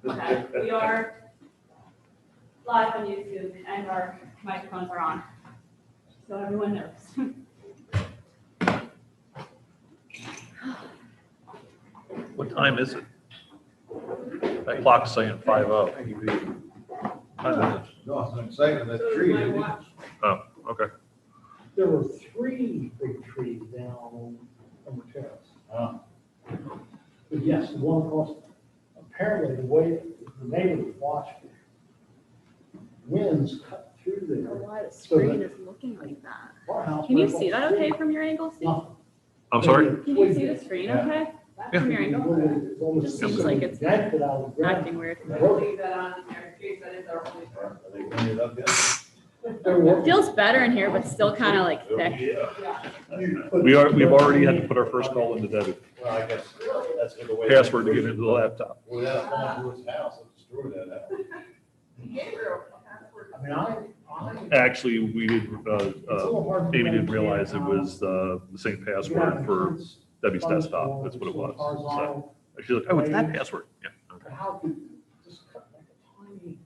Okay, we are live on YouTube and our microphones are on, so everyone knows. What time is it? That clock's saying 5:00. No, I'm saying that tree. Oh, okay. There were 3 big trees down on the terrace. But yes, the one across, apparently the way the neighbor was watching, winds cut through I don't know there. why the screen is looking like that. Our house Can you right see that across the okay street. from your angle, Steve? No. I'm sorry? Can you see the screen Yeah. okay? Yeah. From your angle? It's almost Just seems like it's yanked it out of the ground. Acting weird. Are they cleaning it up yet? It feels better in here, but still kind of like thick. We've already had to put our first call into Debbie. Well, I guess that's the way. Password to get into the laptop. Well, yeah, I'll go to his house and destroy that house. I mean, I. Actually, we did, It's a little hard to Amy didn't maintain realize it how was the same you password have for kids Debbie's on the desktop. floor, That's what it sort was. of horizontal, So she's like, oh, it's that password. Yeah. Okay. but how could it just cut like a tiny,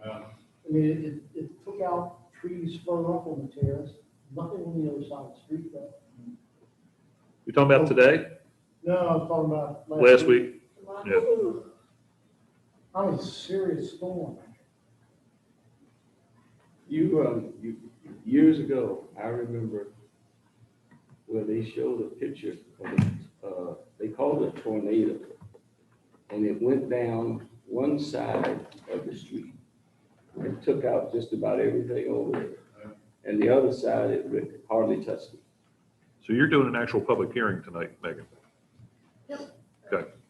Yeah. I mean, it took out trees further up on the terrace, nothing on the other side of the street though. You talking about today? No, I was talking about. Last week? Yeah. That was a serious storm. You, years ago, I remember where they showed a picture of, they called it a tornado. And it went down one side of the street. It took out just about everything over there. And the other side, it hardly touched it. So you're doing an actual public hearing tonight, Megan?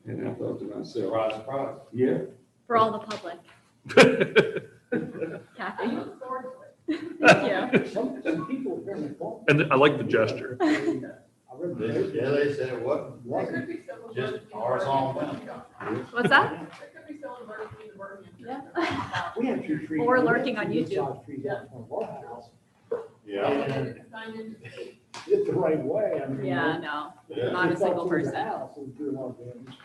And I thought to myself, Surprise, surprise. yeah, For all the public. Kathy. Thank you. Some people apparently thought. And I like the gesture. I read the paper. Yeah, they said it wasn't Wasn't. just horizontal down. What's that? Yeah. We had 2 trees. Or we had lurking on 2 YouTube. good-sized trees out in front of our house. Yeah. And It's the right way, I mean. Yeah, no, Yeah. not a it fell single through the person. house, it was doing all damage.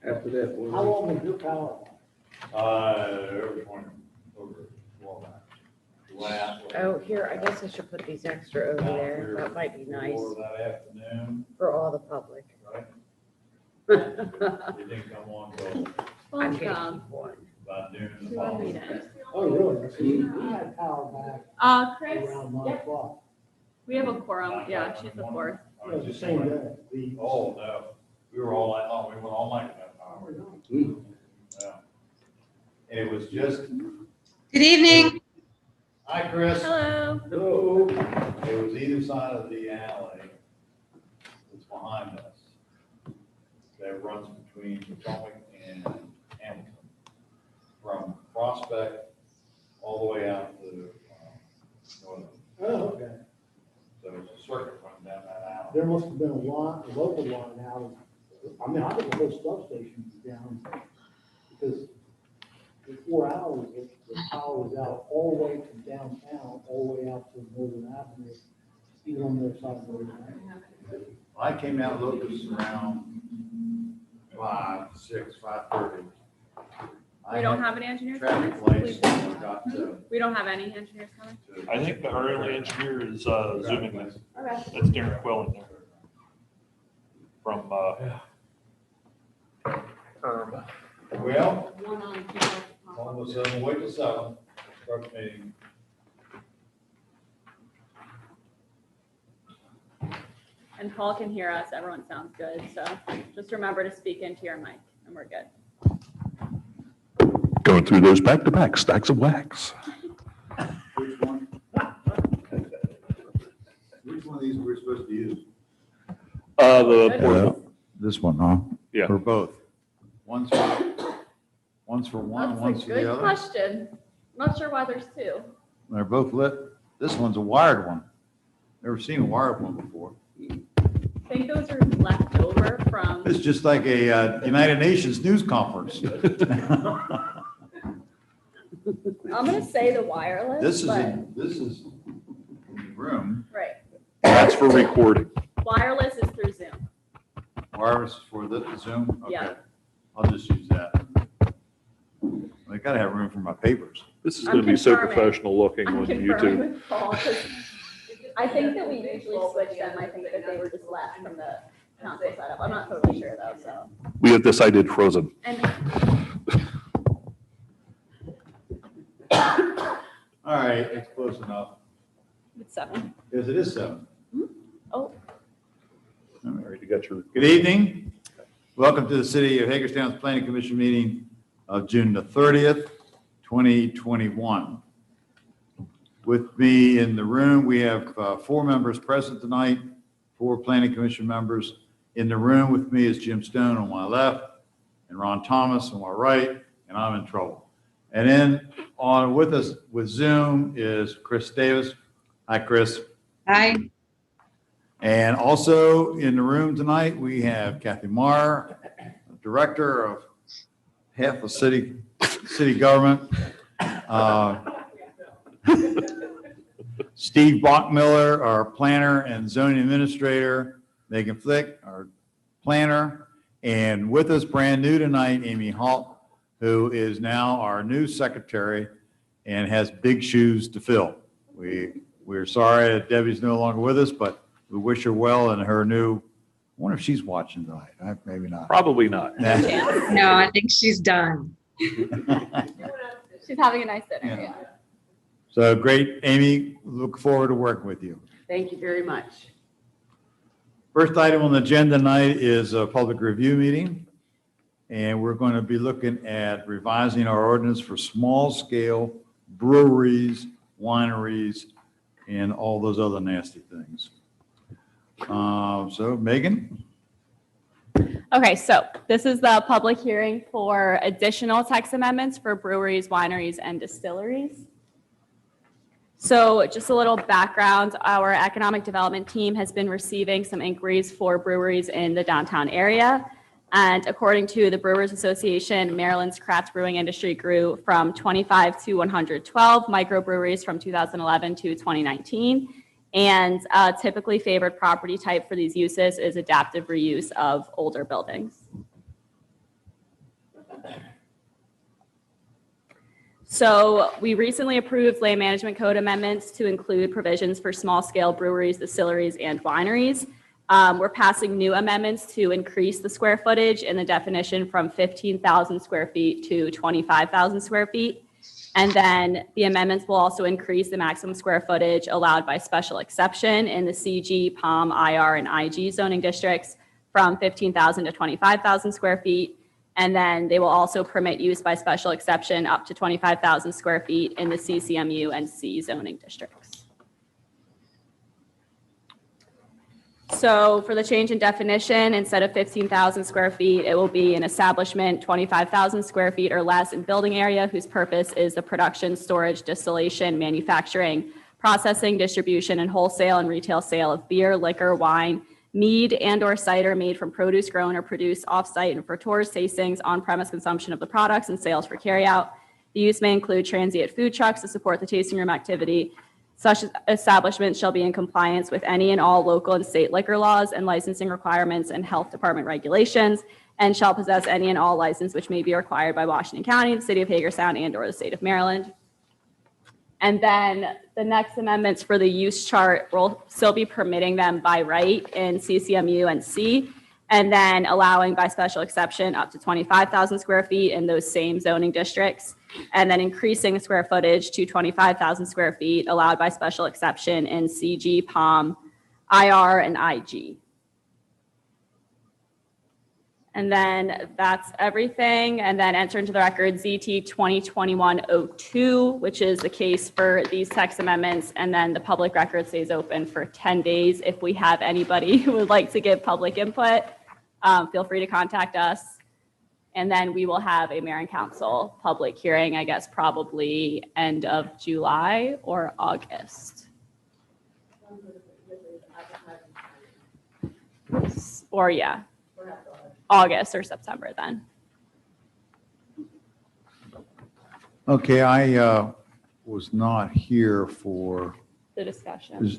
after that, How long was your power? Over 20, over, well, last. Oh, here, I guess I should put these extra over there. That might be nice That afternoon, for all the public. right? It didn't come on till I can't Welcome. keep one. about noon. the You want me following to- Oh, really? We had power Chris, back around 9 yeah, o'clock. we have a quorum. Yeah, she's the fourth. It was the same day. Oh, no, we were all night long, we went all night that power. Yeah. And it was just, Good evening. hi, Chris. Hello. No, It was either side of the alley that's behind us that runs between Potomac and Hamilton. From Prospect all the way out to, Northern. Oh, okay. So it's a circuit running down that alley. There must have been a line, a local line out. I mean, I think the whole substation was down because for 4 hours, the power was out all the way from downtown, all the way out to Northern Avenue, even on the other side of Northern Avenue. I came out, looked, it was around 5:30. We don't have any engineers Traffic coming? lights, got We don't have any engineers coming? to. I think our only engineer is zooming in. Okay. That's Darren Quillen there from Well, One on. almost 7, wait till 7, start the meeting. And Paul can hear us. Everyone sounds good. So just remember to speak into your mic and we're good. Going through those back-to-back stacks of wax. Which one? Which one of these we're supposed to use? the Good. portable. This one, huh? Yeah. Or both? One's for one, That's one's a for the good other? question. Not sure why there's two. They're both lit. This one's a wired one. Never seen a wired one before. I think those are left over from, It's just like a United Nations news conference. I'm gonna say the wireless, This is, but, this is in the room. right. That's for recording. Wireless is through Zoom. Wireless for the Zoom? Yeah. Okay. I'll just use that. I gotta have room for my papers. This is I'm going to be so confirming. professional looking I'm on confirming YouTube. with Paul, 'cause I think that we usually switch them. I think that they were just left from the console setup. I'm not totally sure though, so. We have decided frozen. And All right, it's close enough. it's 7. Yes, it is 7. Oh, All right, you got your. Good evening. Welcome to the City of Hagerstown's Planning Commission meeting of June the 30th, 2021. With me in the room, we have 4 members present tonight, 4 Planning Commission members. In the room with me is Jim Stone on my left and Ron Thomas on my right, and I'm in trouble. And then on with us with Zoom is Chris Davis. Hi, Chris. Hi. And also in the room tonight, we have Kathy Marr, Director of half of city government. Steve Bachmiller, our planner and zoning administrator. Megan Flick, our planner. And with us, brand new tonight, Amy Halt, who is now our new secretary and has big shoes to fill. We're sorry that Debbie's no longer with us, but we wish her well in her new, I wonder if she's watching tonight. Maybe not. Probably not. Nah. No, I think she's done. she's having a nice dinner, Yeah. yeah. So great, Amy. Look forward to working with you. Thank you very much. First item on the agenda tonight is a public review meeting. And we're going to be looking at revising our ordinance for small scale breweries, wineries, and all those other nasty things. So Megan? Okay, so this is the public hearing for additional text amendments for breweries, wineries, and distilleries. So just a little background, our economic development team has been receiving some inquiries for breweries in the downtown area. And according to the Brewers Association, Maryland's craft brewing industry grew from 25 to 112 microbreweries from 2011 to 2019. And a typically favored property type for these uses is adaptive reuse of older buildings. So we recently approved land management code amendments to include provisions for small scale breweries, distilleries, and wineries. We're passing new amendments to increase the square footage in the definition from 15,000 square feet to 25,000 square feet. And then the amendments will also increase the maximum square footage allowed by special exception in the CG, POM, IR, and IG zoning districts from 15,000 to 25,000 square feet. And then they will also permit use by special exception up to 25,000 square feet in the CCMU and C zoning districts. So for the change in definition, instead of 15,000 square feet, it will be an establishment 25,000 square feet or less in building area whose purpose is the production, storage, distillation, manufacturing, processing, distribution, and wholesale and retail sale of beer, liquor, wine, mead, and/or cider made from produce grown or produced off-site and for tours, tastings, on-premise consumption of the products, and sales for carryout. The use may include transient food trucks to support the tasting room activity. Such establishments shall be in compliance with any and all local and state liquor laws and licensing requirements and health department regulations, and shall possess any and all license which may be required by Washington County, the city of Hagerstown, and/or the state of Maryland. And then the next amendments for the use chart will still be permitting them by right in CCMU and C, and then allowing by special exception up to 25,000 square feet in those same zoning districts, and then increasing the square footage to 25,000 square feet allowed by special exception in CG, POM, IR, and IG. And then that's everything. And then enter into the record ZT 2021-02, which is the case for these text amendments. And then the public record stays open for 10 days. If we have anybody who would like to give public input, feel free to contact us. And then we will have a mayor and council public hearing, I guess, probably end of July or August. Or yeah, August or September then. Okay, I was not here for The discussion.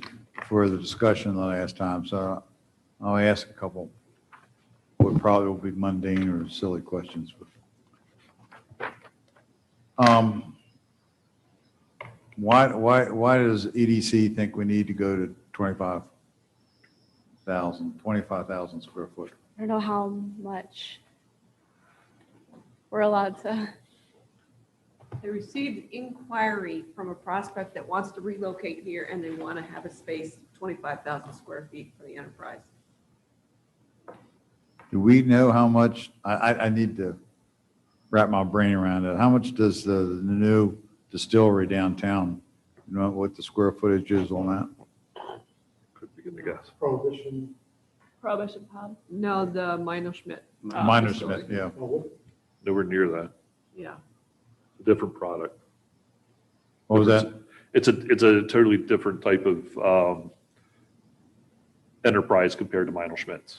the discussion the last time, so I'll ask a couple what probably will be mundane or silly questions. Why does EDC think we need to go to 25,000 square foot? I don't know how much we're allowed to. They received inquiry from a prospect that wants to relocate here and they want to have a space, 25,000 square feet for the enterprise. Do we know how much, I need to wrap my brain around it. How much does the new distillery downtown, you know what the square footage is on that? Could begin to guess. Prohibition, Prohibition Pub. No, the Minor Schmidt, Minor Smith, yeah. Nowhere near that. yeah. Different product. What was that? It's a totally different type of enterprise compared to Meinl Schmidt's.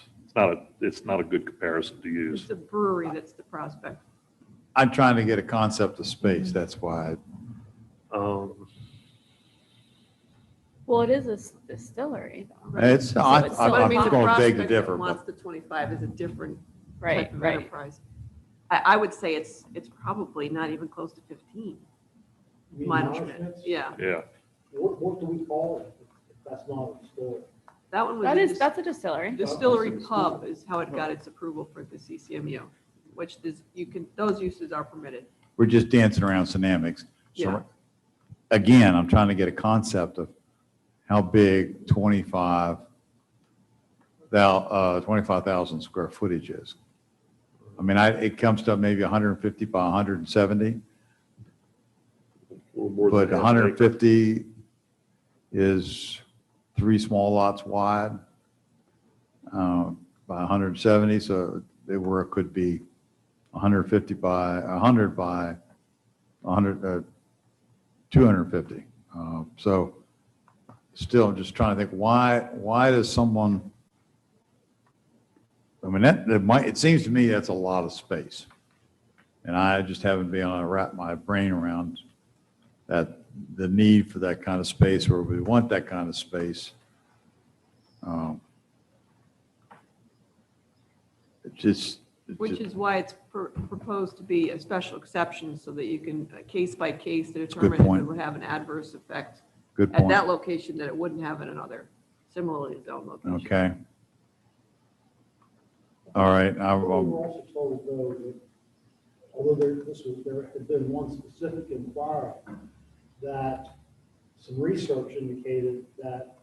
It's not a good comparison to use. It's a brewery that's the prospect. I'm trying to get a concept of space, that's why. Well, it is a distillery though. It's, So I'm it's But I still- mean, the going to beg to prospect that differ, wants but the 25 is a different Right, type of right. enterprise. I would say it's probably not even close to 15. Minor Schmidt, yeah. Yeah. What do we call it if that's not a distillery? That one was. That's a distillery. Distillery Pub is how it got its approval for the CCMU, which is, those uses are permitted. we're just dancing around synamics. Yeah. So again, I'm trying to get a concept of how big 25,000 square footage is. I mean, it comes to maybe 150 by 170, A little more than but that. 150 is 3 small lots wide by 170, so where it could be 150 by 100 by 100, 250. So still, I'm just trying to think, why does someone, I mean, it seems to me that's a lot of space. And I just haven't been able to wrap my brain around that, the need for that kind of space, or we want that kind of space. Which is why it's proposed to be a special exception so that you can, case by case, good determine if point. it would have an adverse effect Good at point. that location that it wouldn't have in another similarly zoned location. Okay. All right. We were also told though that, although there had been one specific inquiry, that some research indicated that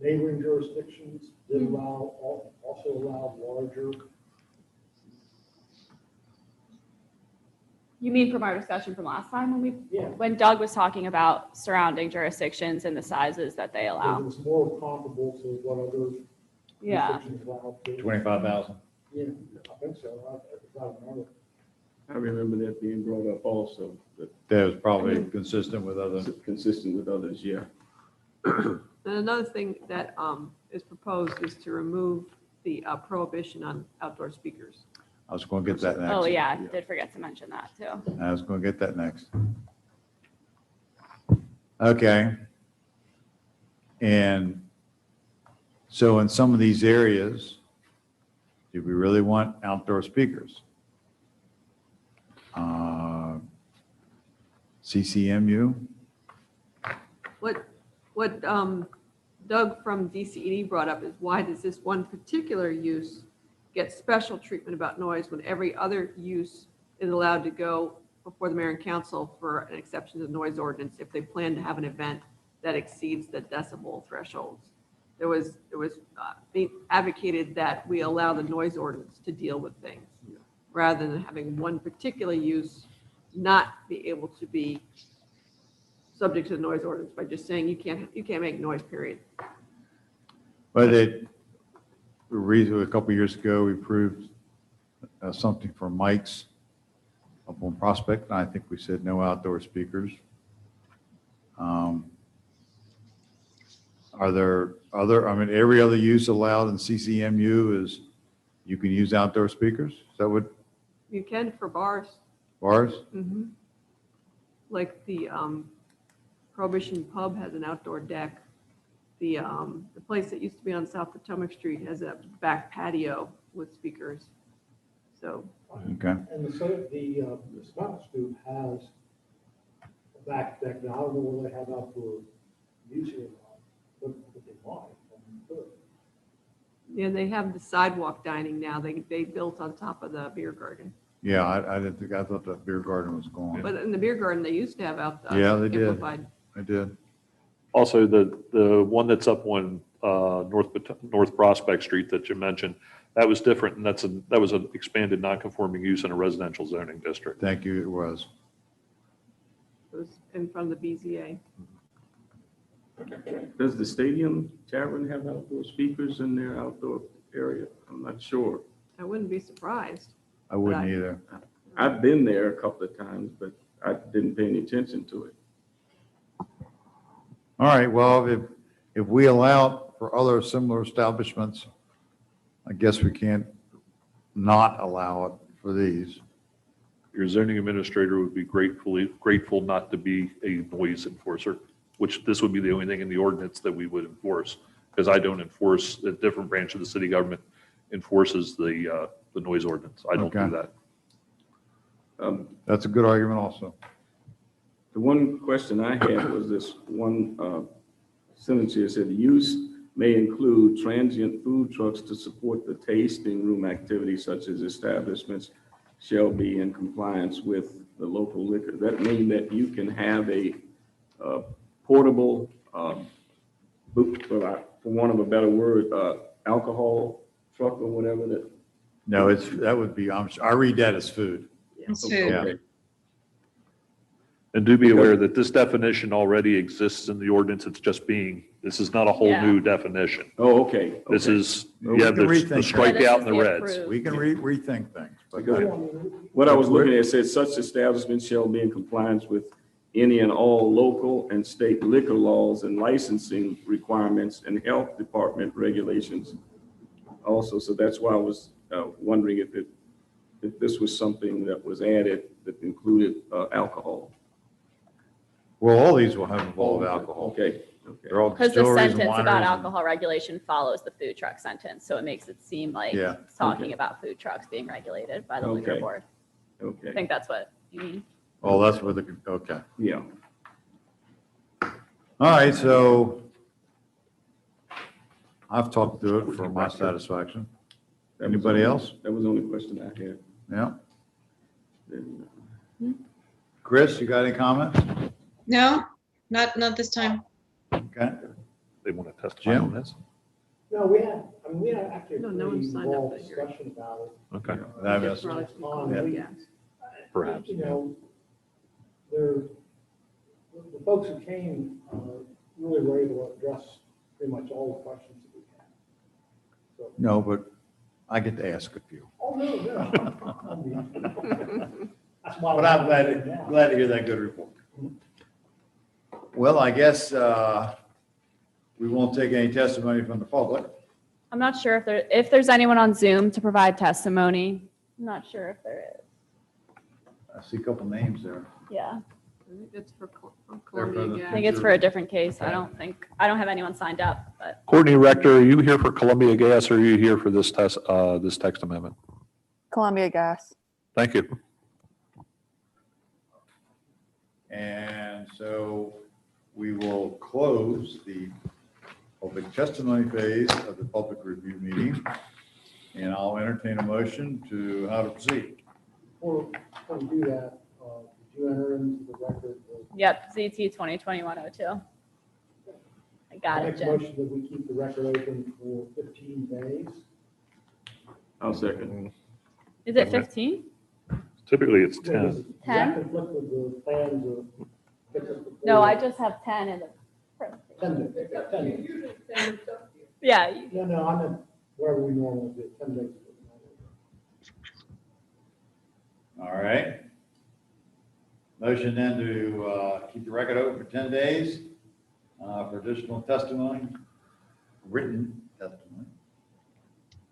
neighboring jurisdictions did also allow larger. You mean from our discussion from last time Yeah. when Doug was talking about surrounding jurisdictions and the sizes that they It allow? was more comparable to what other Yeah. jurisdictions allowed. to. 25,000. Yeah, I think so. If I remember. I remember that being brought up also, that That was probably consistent with other. consistent with others, yeah. And another thing that is proposed is to remove the prohibition on outdoor speakers. I was going to get that next. Oh, yeah, did forget to mention that too. I was going to get that next. Okay. And so in some of these areas, do we really want outdoor speakers? CCMU? What Doug from DCED brought up is why does this one particular use get special treatment about noise when every other use is allowed to go before the mayor and council for an exception to the noise ordinance if they plan to have an event that exceeds the decibel thresholds? There was being advocated that we allow the noise ordinance to deal with things rather than having one particular use not be able to be subject to the noise ordinance by just saying you can't make noise, period. But a couple of years ago, we approved something for Mike's up on Prospect, and I think we said no outdoor speakers. Are there I mean, every other use allowed in CCMU is you can use outdoor speakers? Is that what, You can for bars. bars? Mm-hmm. Like the Prohibition Pub has an outdoor deck, the place that used to be on South Potomac Street has a back patio with speakers. So, Okay. And the Scott Scoop has a back deck, now I don't know whether they have outdoor music or not, but they might. I mean, good. yeah, they have the sidewalk dining now. They built on top of the beer garden. Yeah, I didn't think, I thought that beer garden was gone. But in the beer garden, they used to have out. Yeah, they did. amplified. I did. Also, the one that's up on North Prospect Street that you mentioned, that was different, and that was an expanded non-conforming use in a residential zoning district. Thank you, it was. It was in front of the BZA. Does the stadium tavern have outdoor speakers in their outdoor area? I'm not sure. I wouldn't be surprised. I wouldn't Right. either. I've been there a couple of times, but I didn't pay any attention to it. All right, well, if we allow for other similar establishments, I guess we can't not allow it for these. Your zoning administrator would be grateful not to be a noise enforcer, which this would be the only thing in the ordinance that we would enforce, because I don't enforce, a different branch of the city government enforces the noise ordinance. I don't do Okay. that. That's a good argument also. The one question I had was this one sentence here said, use may include transient food trucks to support the tasting room activities such as establishments shall be in compliance with the local liquor. Does that mean that you can have a portable, for want of a better word, alcohol truck or whatever that? No, that would be, I read that as food. It's Okay. food. Yeah. And do be aware that this definition already exists in the ordinance. It's just this is not a whole Yeah. new definition. Oh, okay. This okay. is, Well, you we have can the rethink that. strikeout and the Yeah, this is the reds. approved. We can rethink things, but Because what I was looking at, it said such establishments shall be in compliance with any and all local and state liquor laws and licensing requirements and health department regulations also. So that's why I was wondering if this was something that was added that included alcohol. well, all these will have involved alcohol. Okay, okay. They're all Because the distilleries and sentence about wineries and- alcohol regulation follows the food truck sentence, so it makes it seem like Yeah. it's talking Okay. about food trucks being regulated by the liquor Okay. board. I Okay, think that's what you mean. Oh, that's what okay. yeah. All right, so I've talked through it for my satisfaction. That was Anybody the- else? That was the only question I had. Yeah. Then, Chris, you got any comments? No, not this time. Okay. They want to testify on Jim? this? No, we had actually a No, no one pretty signed up involved for the hearing. discussion about it. Okay. I missed Probably it. some comments we asked. Perhaps. You know, the folks who came really were able to address pretty much all the questions that we had. So, No, but I get to ask a few. oh, no, no. That's why But I'm we're now. glad to hear that good report. Well, I guess we won't take any testimony from the public. I'm not sure if there's anyone on Zoom to provide testimony. I'm not sure if there is. I see a couple names there. Yeah, I think it's from They're Columbia for the- I Gas. think it's for a different case. I don't have anyone signed up, but Courtney Rector, are you here for Columbia Gas or are you here for this text amendment? Columbia Gas. Thank you. And so we will close the public testimony phase of the public review meeting. And I'll entertain a motion to how to proceed. Before we do that, did you enter into the record? yep, ZT 2021-02. I got it, Make a Jim. motion that we keep the record open for 15 days. I'll second. Is it 15? Typically, it's Yeah, 10. does that 10? conflict with the plans of? No, I just have 10 in the. 10 days. 10 days. Yeah, No, I meant wherever we normally do, 10 days. All right. Motion then to keep the record open for 10 days for additional testimony, written testimony.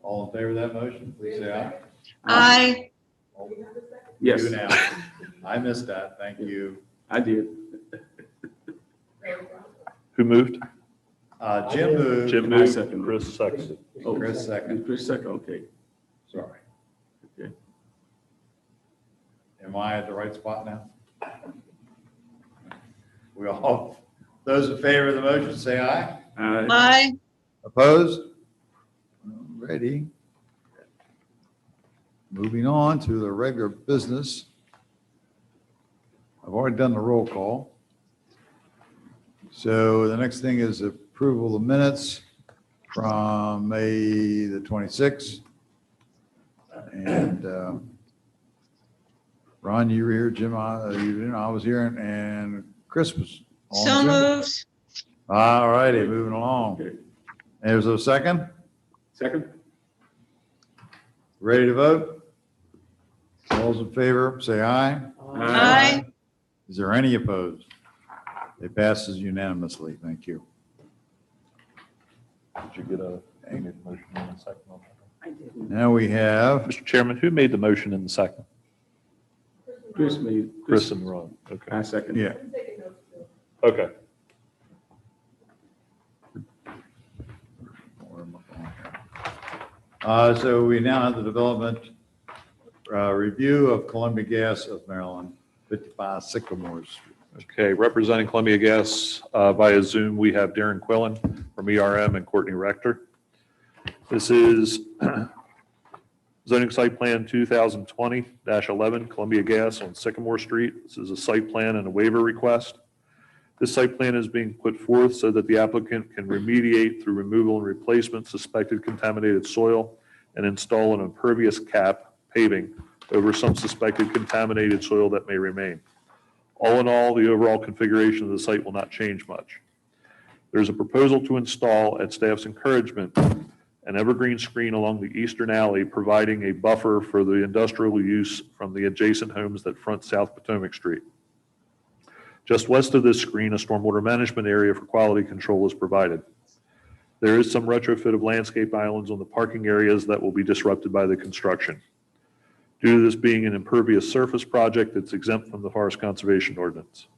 All in favor of that motion, please say aye. I, Yes, You now. I missed that. Thank you. I did. Who moved? Jim moved. Jim And I moved, second. Chris seconded. Oh, Chris second. Chris second, okay. Sorry. Okay. Am I at the right spot now? We all, those in favor of the motion, say aye. Aye. Opposed? Ready. Moving on to the regular business. I've already done the roll call. So the next thing is approval of minutes from May the 26th. And Ron, you were here, Jim, I was here, and Chris was on So Zoom. moved. All righty, moving along. Okay. There's a second. Second? Ready to vote? All those in favor, say aye. Aye. Is there any opposed? It passes unanimously. Thank you. Did you get a motion in a second? I didn't. Now we have, Mr. Chairman, who made the motion in the second? Chris made. Chris and Ron. Okay. I second. yeah, Okay. so we now have the development review of Columbia Gas of Maryland, 55 Sycamore Street. Okay, representing Columbia Gas via Zoom, we have Darren Quillen from ERM and Courtney Rector. This is zoning site plan 2020-11, Columbia Gas on Sycamore Street. This is a site plan and a waiver request. This site plan is being put forth so that the applicant can remediate through removal and replacement suspected contaminated soil and install an impervious cap paving over some suspected contaminated soil that may remain. All in all, the overall configuration of the site will not change much. There's a proposal to install, at staff's encouragement, an evergreen screen along the eastern alley, providing a buffer for the industrial use from the adjacent homes that front South Potomac Street. Just west of this screen, a stormwater management area for quality control is provided. There is some retrofit of landscape islands on the parking areas that will be disrupted by the construction. Due to this being an impervious surface project, it's exempt from the Forest Conservation Ordinance.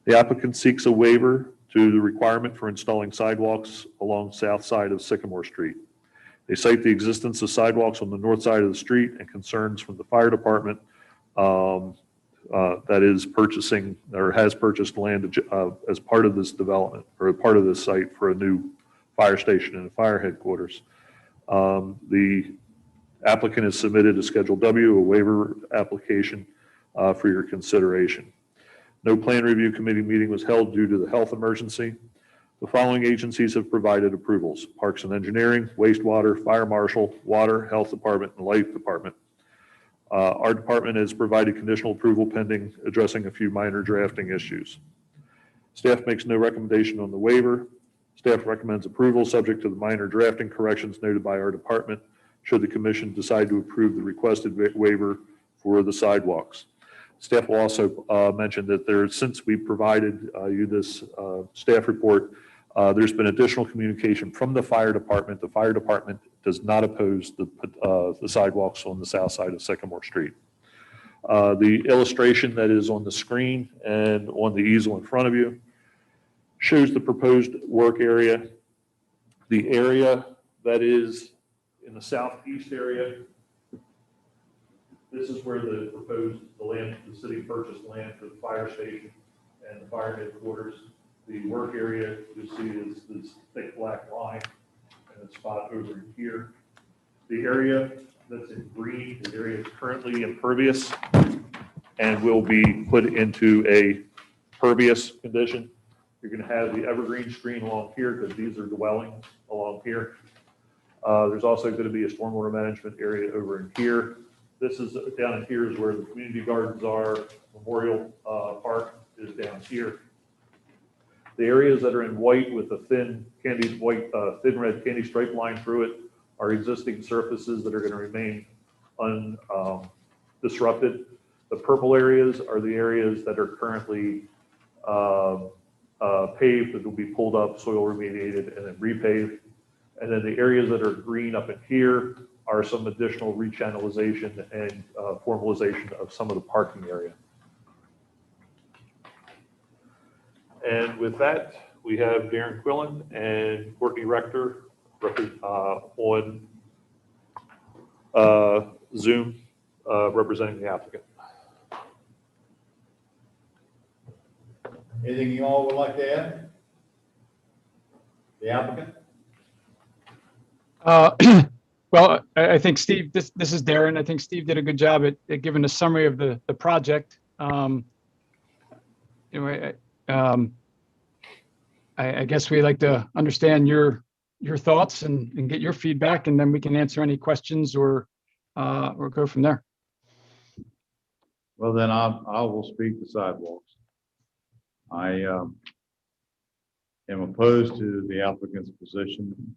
The applicant seeks a waiver to the requirement for installing sidewalks along south side of Sycamore Street. They cite the existence of sidewalks on the north side of the street and concerns from the fire department that is purchasing or has purchased land as part of this development or part of this site for a new fire station and a fire headquarters. The applicant has submitted a Schedule W, a waiver application for your consideration. No plan review committee meeting was held due to the health emergency. The following agencies have provided approvals: Parks and Engineering, Wastewater, Fire Marshal, Water, Health Department, and Light Department. Our department has provided conditional approval pending addressing a few minor drafting issues. Staff makes no recommendation on the waiver. Staff recommends approval subject to the minor drafting corrections noted by our department should the commission decide to approve the requested waiver for the sidewalks. Staff will also mention that since we provided you this staff report, there's been additional communication from the fire department. The fire department does not oppose the sidewalks on the south side of Sycamore Street. The illustration that is on the screen and on the easel in front of you shows the proposed work area. The area that is in the southeast area, this is where the city purchased land for the fire station and the fire headquarters. The work area you see is this thick black line and a spot over in here. The area that's in green, the area is currently impervious and will be put into a pervious condition. You're going to have the evergreen screen along here because these are dwellings along here. There's also going to be a stormwater management area over in here. This is down in here is where the community gardens are. Memorial Park is down here. The areas that are in white with a thin red candy stripe line through it are existing surfaces that are going to remain undisrupted. The purple areas are the areas that are currently paved that will be pulled up, soil remediated, and then repaved. And then the areas that are green up in here are some additional rechannelization and formalization of some of the parking area. And with that, we have Darren Quillen and Courtney Rector on Zoom representing the applicant. Anything you all would like to add? The applicant? Well, I think Steve, this is Darren. I think Steve did a good job at giving a summary of the project. Anyway, I guess we'd like to understand your thoughts and get your feedback, and then we can answer any questions or go from there. Well, then I will speak to sidewalks. I am opposed to the applicant's position.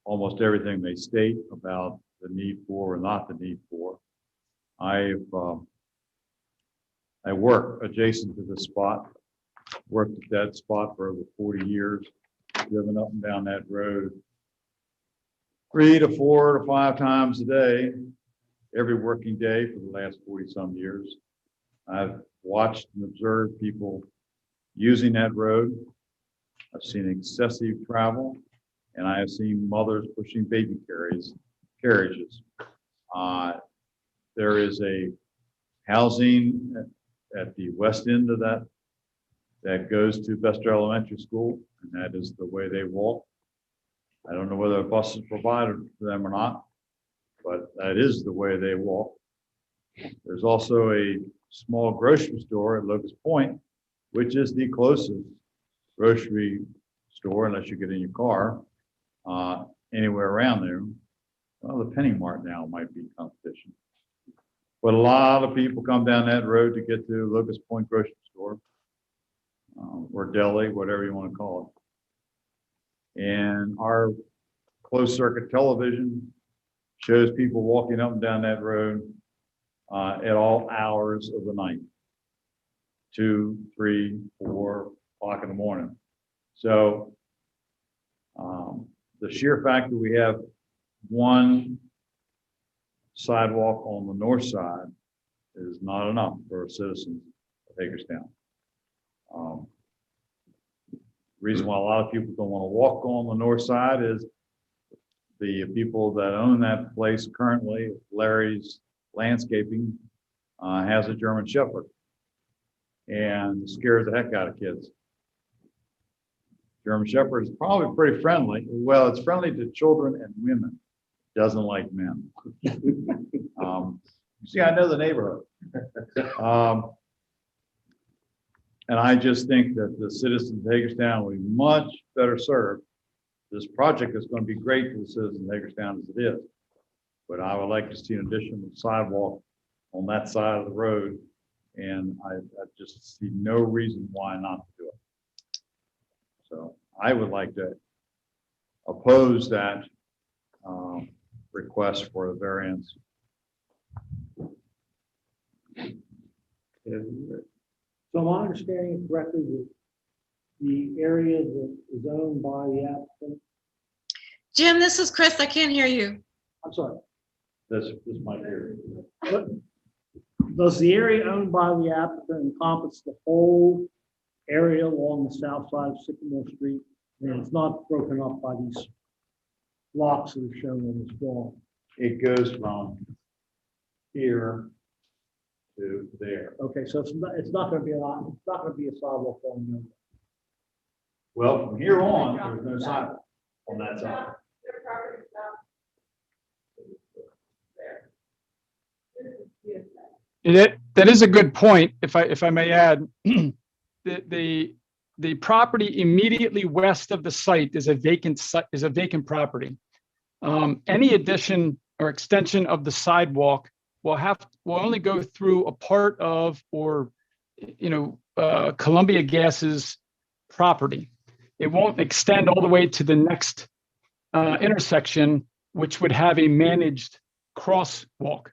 Almost everything they state about the need for or not the need for. I work adjacent to this spot, worked at that spot for over 40 years, driven up and down that road 3 to 4 to 5 times a day, every working day for the last 40 some years. I've watched and observed people using that road. I've seen excessive travel, and I have seen mothers pushing baby carriages. There is a housing at the west end of that goes to Bester Elementary School, and that is the way they walk. I don't know whether a bus is provided for them or not, but that is the way they walk. There's also a small grocery store at Locust Point, which is the closest grocery store, unless you get in your car, anywhere around there. Well, the Penny Mart now might be competition. But a lot of people come down that road to get to Locust Point grocery store, or deli, whatever you want to call it. And our closed circuit television shows people walking up and down that road at all hours of the night, 2, 3, 4 o'clock in the morning. So the sheer fact that we have one sidewalk on the north side is not enough for citizens of Hagerstown. Reason why a lot of people don't want to walk on the north side is the people that own that place currently, Larry's Landscaping, has a German Shepherd and scares the heck out of kids. German Shepherd is probably pretty friendly. Well, it's friendly to children and women. Doesn't like men. You see, I know the neighborhood. And I just think that the citizens of Hagerstown will be much better served. This project is going to be great for the citizens of Hagerstown as it is. But I would like to see an additional sidewalk on that side of the road. And I just see no reason why not to do it. So I would like to oppose that request for a variance. So am I understanding it correctly that the area that is owned by the applicant, Jim, this is Chris. I can't hear you. I'm sorry, This might be. what, does the area owned by the applicant encompass the whole area along the south side of Sycamore Street? And it's not broken up by these blocks that are shown on this wall? It goes from here to there. Okay, so it's not going to be a sidewalk on the. Well, from here on, there's no sidewalk on that side. That is a good point. If I may add, the property immediately west of the site is a vacant property. Any addition or extension of the sidewalk will only go through a part of, or Columbia Gas's property. It won't extend all the way to the next intersection, which would have a managed crosswalk.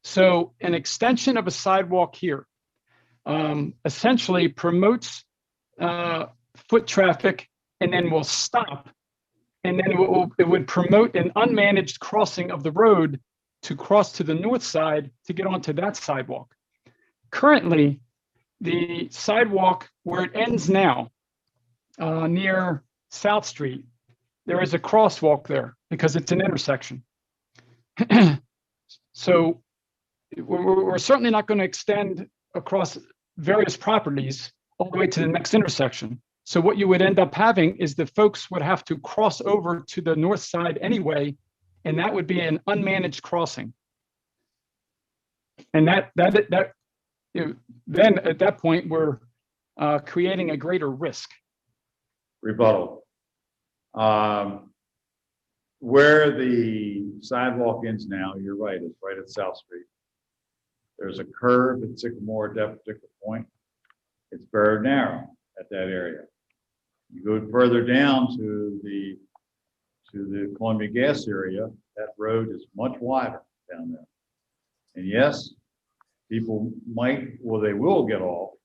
So an extension of a sidewalk here essentially promotes foot traffic, and then will stop. And then it would promote an unmanaged crossing of the road to cross to the north side to get onto that sidewalk. Currently, the sidewalk where it ends now near South Street, there is a crosswalk there because it's an intersection. So we're certainly not going to extend across various properties all the way to the next intersection. So what you would end up having is the folks would have to cross over to the north side anyway, and that would be an unmanaged crossing. And then at that point, we're creating a greater risk. Rebuttal. Where the sidewalk ends now, you're right, it's right at South Street. There's a curve at Sycamore at that particular point. It's very narrow at that area. You go further down to the Columbia Gas area, that road is much wider down there. And yes, people might, well, they will get off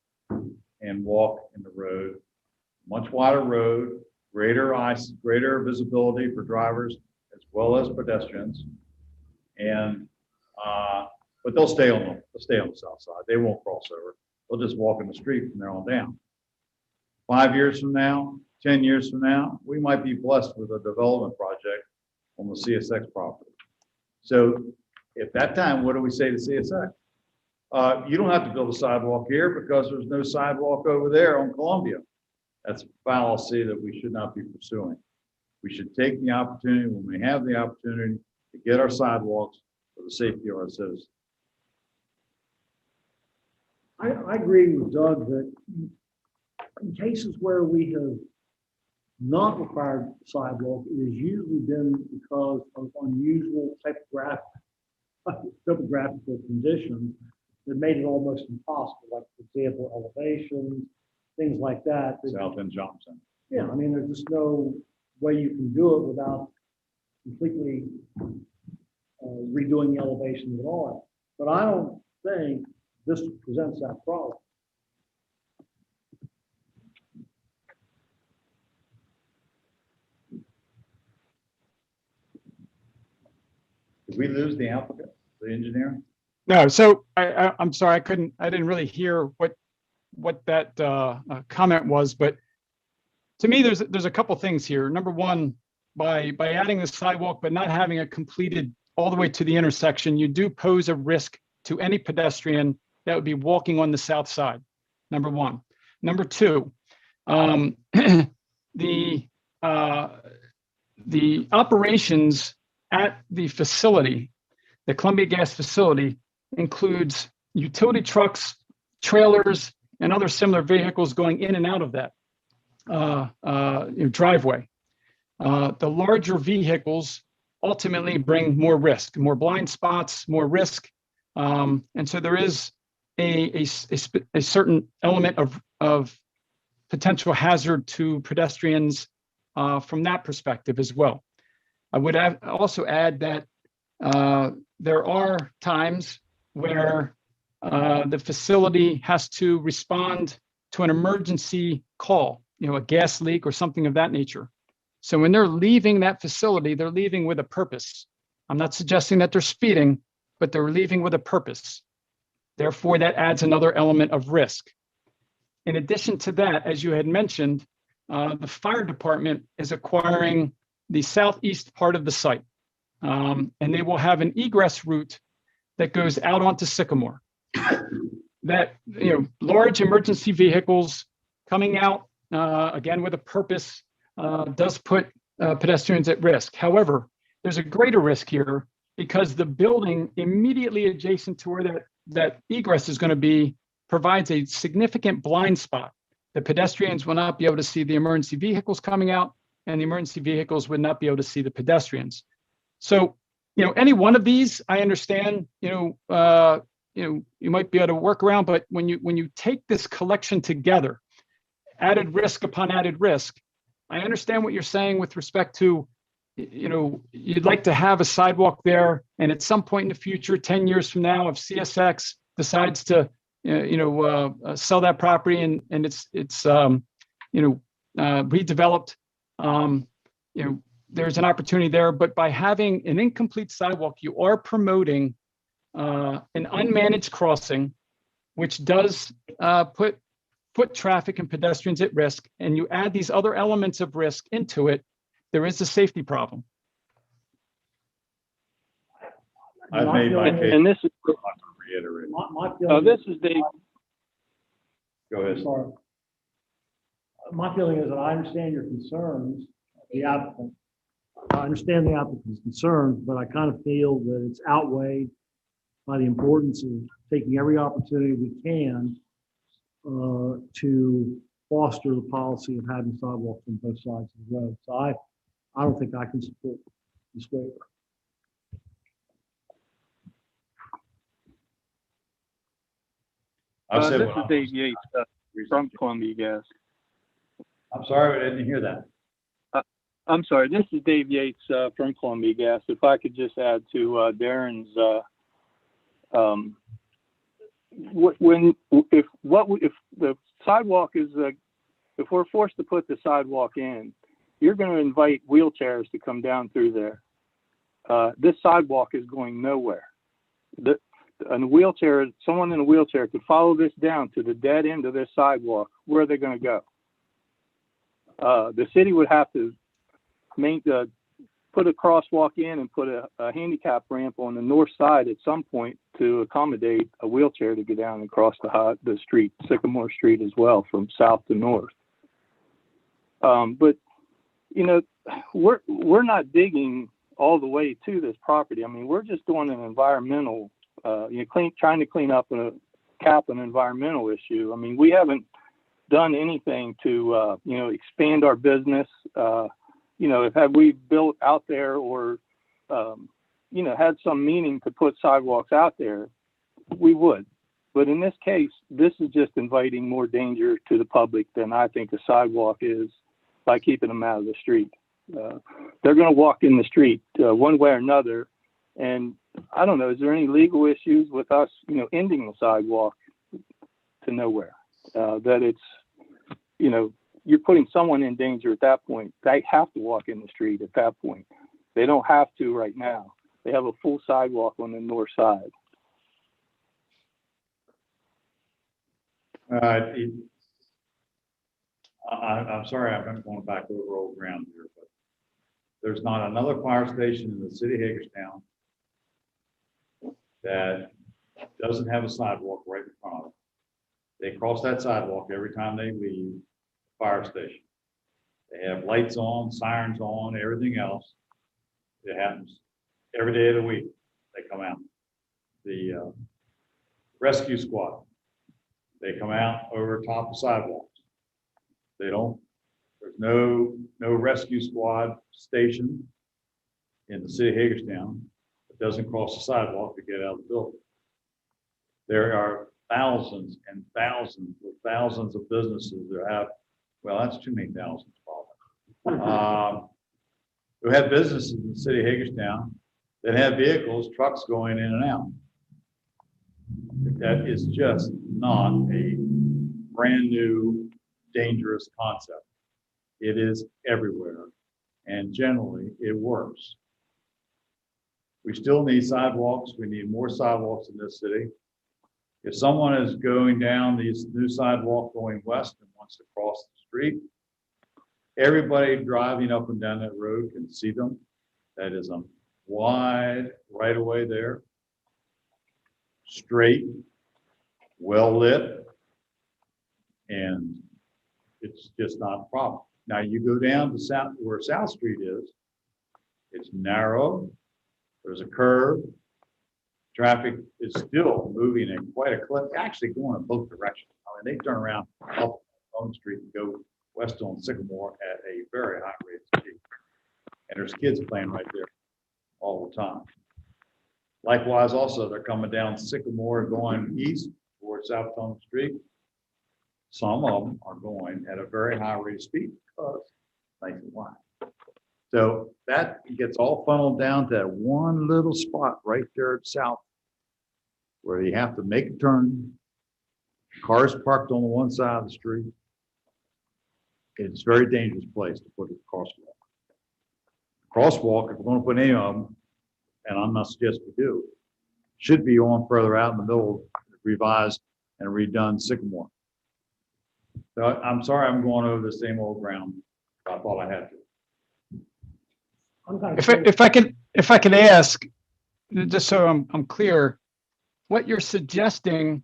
and walk in the road, much wider road, greater visibility for drivers as well as pedestrians. And, but they'll stay on the south side. They won't cross over. They'll just walk in the street from there on down. 5 years from now, 10 years from now, we might be blessed with a development project on the CSX property. So at that time, what do we say to CSX? You don't have to build a sidewalk here because there's no sidewalk over there on Columbia. That's a fallacy that we should not be pursuing. We should take the opportunity when we have the opportunity to get our sidewalks for the safety of our citizens. I agree with Doug that in cases where we have not required sidewalk, it has usually been because of unusual topographical conditions that made it almost impossible, like, for example, elevations, things like that. South End Johnson. Yeah, I mean, there's just no way you can do it without completely redoing the elevations at all. But I don't think this presents that problem. Did we lose the applicant, the engineer? No, so I'm sorry, I didn't really hear what that comment was, but to me, there's a couple things here. Number one, by adding the sidewalk but not having it completed all the way to the intersection, you do pose a risk to any pedestrian that would be walking on the south side. Number one. Number two, the operations at the facility, the Columbia Gas facility, includes utility trucks, trailers, and other similar vehicles going in and out of that driveway. The larger vehicles ultimately bring more risk, more blind spots, more risk. And so there is a certain element of potential hazard to pedestrians from that perspective as well. I would also add that there are times where the facility has to respond to an emergency call, a gas leak or something of that nature. So when they're leaving that facility, they're leaving with a purpose. I'm not suggesting that they're speeding, but they're leaving with a purpose. Therefore, that adds another element of risk. In addition to that, as you had mentioned, the fire department is acquiring the southeast part of the site, and they will have an egress route that goes out onto Sycamore. That, large emergency vehicles coming out, again, with a purpose, does put pedestrians at risk. However, there's a greater risk here because the building immediately adjacent to where that egress is going to be provides a significant blind spot. The pedestrians will not be able to see the emergency vehicles coming out, and the emergency vehicles would not be able to see the pedestrians. So, any one of these, I understand, you might be able to work around, but when you take this collection together, added risk upon added risk, I understand what you're saying with respect to, you'd like to have a sidewalk there, and at some point in the future, 10 years from now, if CSX decides to, sell that property and it's redeveloped, there's an opportunity there. But by having an incomplete sidewalk, you are promoting an unmanaged crossing, which does put foot traffic and pedestrians at risk, and you add these other elements of risk into it, there is a safety problem. I've made my case. And this is, Reiterate. My feeling. this is Dave. Go ahead. Sorry. My feeling is that I understand your concerns, the applicant. I understand the applicant's concerns, but I kind of feel that it's outweighed by the importance of taking every opportunity we can to foster the policy of having sidewalks on both sides of the road. So I don't think I can support this waiver. I've said This what is I'm- Dave Yates from Columbia Gas. I'm sorry, I didn't hear that. I'm sorry, this is Dave Yates from Columbia Gas. If I could just add to Darren's, if the sidewalk is, if we're forced to put the sidewalk in, you're going to invite wheelchairs to come down through there. This sidewalk is going nowhere. Someone in a wheelchair could follow this down to the dead end of this sidewalk. Where are they going to go? The city would have to put a crosswalk in and put a handicap ramp on the north side at some point to accommodate a wheelchair to get down and cross the street, Sycamore Street as well, from south to north. But you know, we're not digging all the way to this property. I mean, we're just doing an environmental, trying to clean up cap an environmental issue. I mean, we haven't done anything to expand our business. Have we built out there or had some meaning to put sidewalks out there, we would. But in this case, this is just inviting more danger to the public than I think a sidewalk is by keeping them out of the street. They're going to walk in the street one way or another. And I don't know, is there any legal issues with us, ending the sidewalk to nowhere? That it's, you're putting someone in danger at that point. They have to walk in the street at that point. They don't have to right now. They have a full sidewalk on the north side. I'm sorry, I'm going back over old ground here, but there's not another fire station in the city of Hagerstown that doesn't have a sidewalk right in front of it. They cross that sidewalk every time they leave the fire station. They have lights on, sirens on, everything else. It happens every day of the week. They come out. The rescue squad, they come out over top of sidewalks. There's no rescue squad station in the city of Hagerstown that doesn't cross the sidewalk to get out of the building. There are thousands and thousands of businesses that have, well, that's too many thousands probably, who have businesses in the city of Hagerstown that have vehicles, trucks going in and out. That is just not a brand new, dangerous concept. It is everywhere, and generally it works. We still need sidewalks. We need more sidewalks in this city. If someone is going down this new sidewalk going west and wants to cross the street, everybody driving up and down that road can see them. That is a wide right of way there, straight, well lit, and it's just not a problem. Now you go down to south where South Street is, it's narrow, there's a curve, traffic is still moving at quite a clip, actually going in both directions. I mean, they turn around up on Street and go west on Sycamore at a very high rate of speed. And there's kids playing right there all the time. Likewise, also, they're coming down Sycamore going east towards South Tom Street. Some of them are going at a very high rate of speed because nice and wide. So that gets all funneled down to that one little spot right there at south where you have to make a turn. Cars parked on the one side of the street. It's a very dangerous place to put a crosswalk. Crosswalk, if we're going to put any of them, and I'm not suggesting we do, should be on further out in the middle, revised and redone Sycamore. So I'm sorry I'm going over the same old ground. I thought I had to. I'm kind of If I could ask, just so I'm clear, what you're suggesting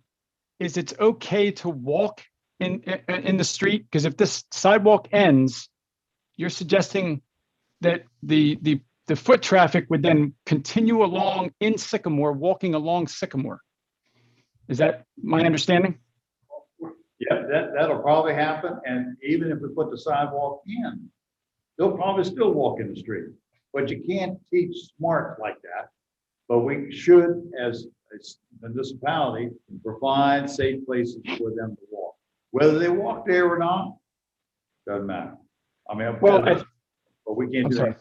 is it's okay to walk in the street? Because if this sidewalk ends, you're suggesting that the foot traffic would then continue along in Sycamore, walking along Sycamore. Is that my understanding? Yeah, that'll probably happen, and even if we put the sidewalk in, they'll probably still walk in the street. But you can't teach smart like that. But we should, as a municipality, provide safe places for them to walk. Whether they walk there or not, doesn't matter. I mean, but we can't do that.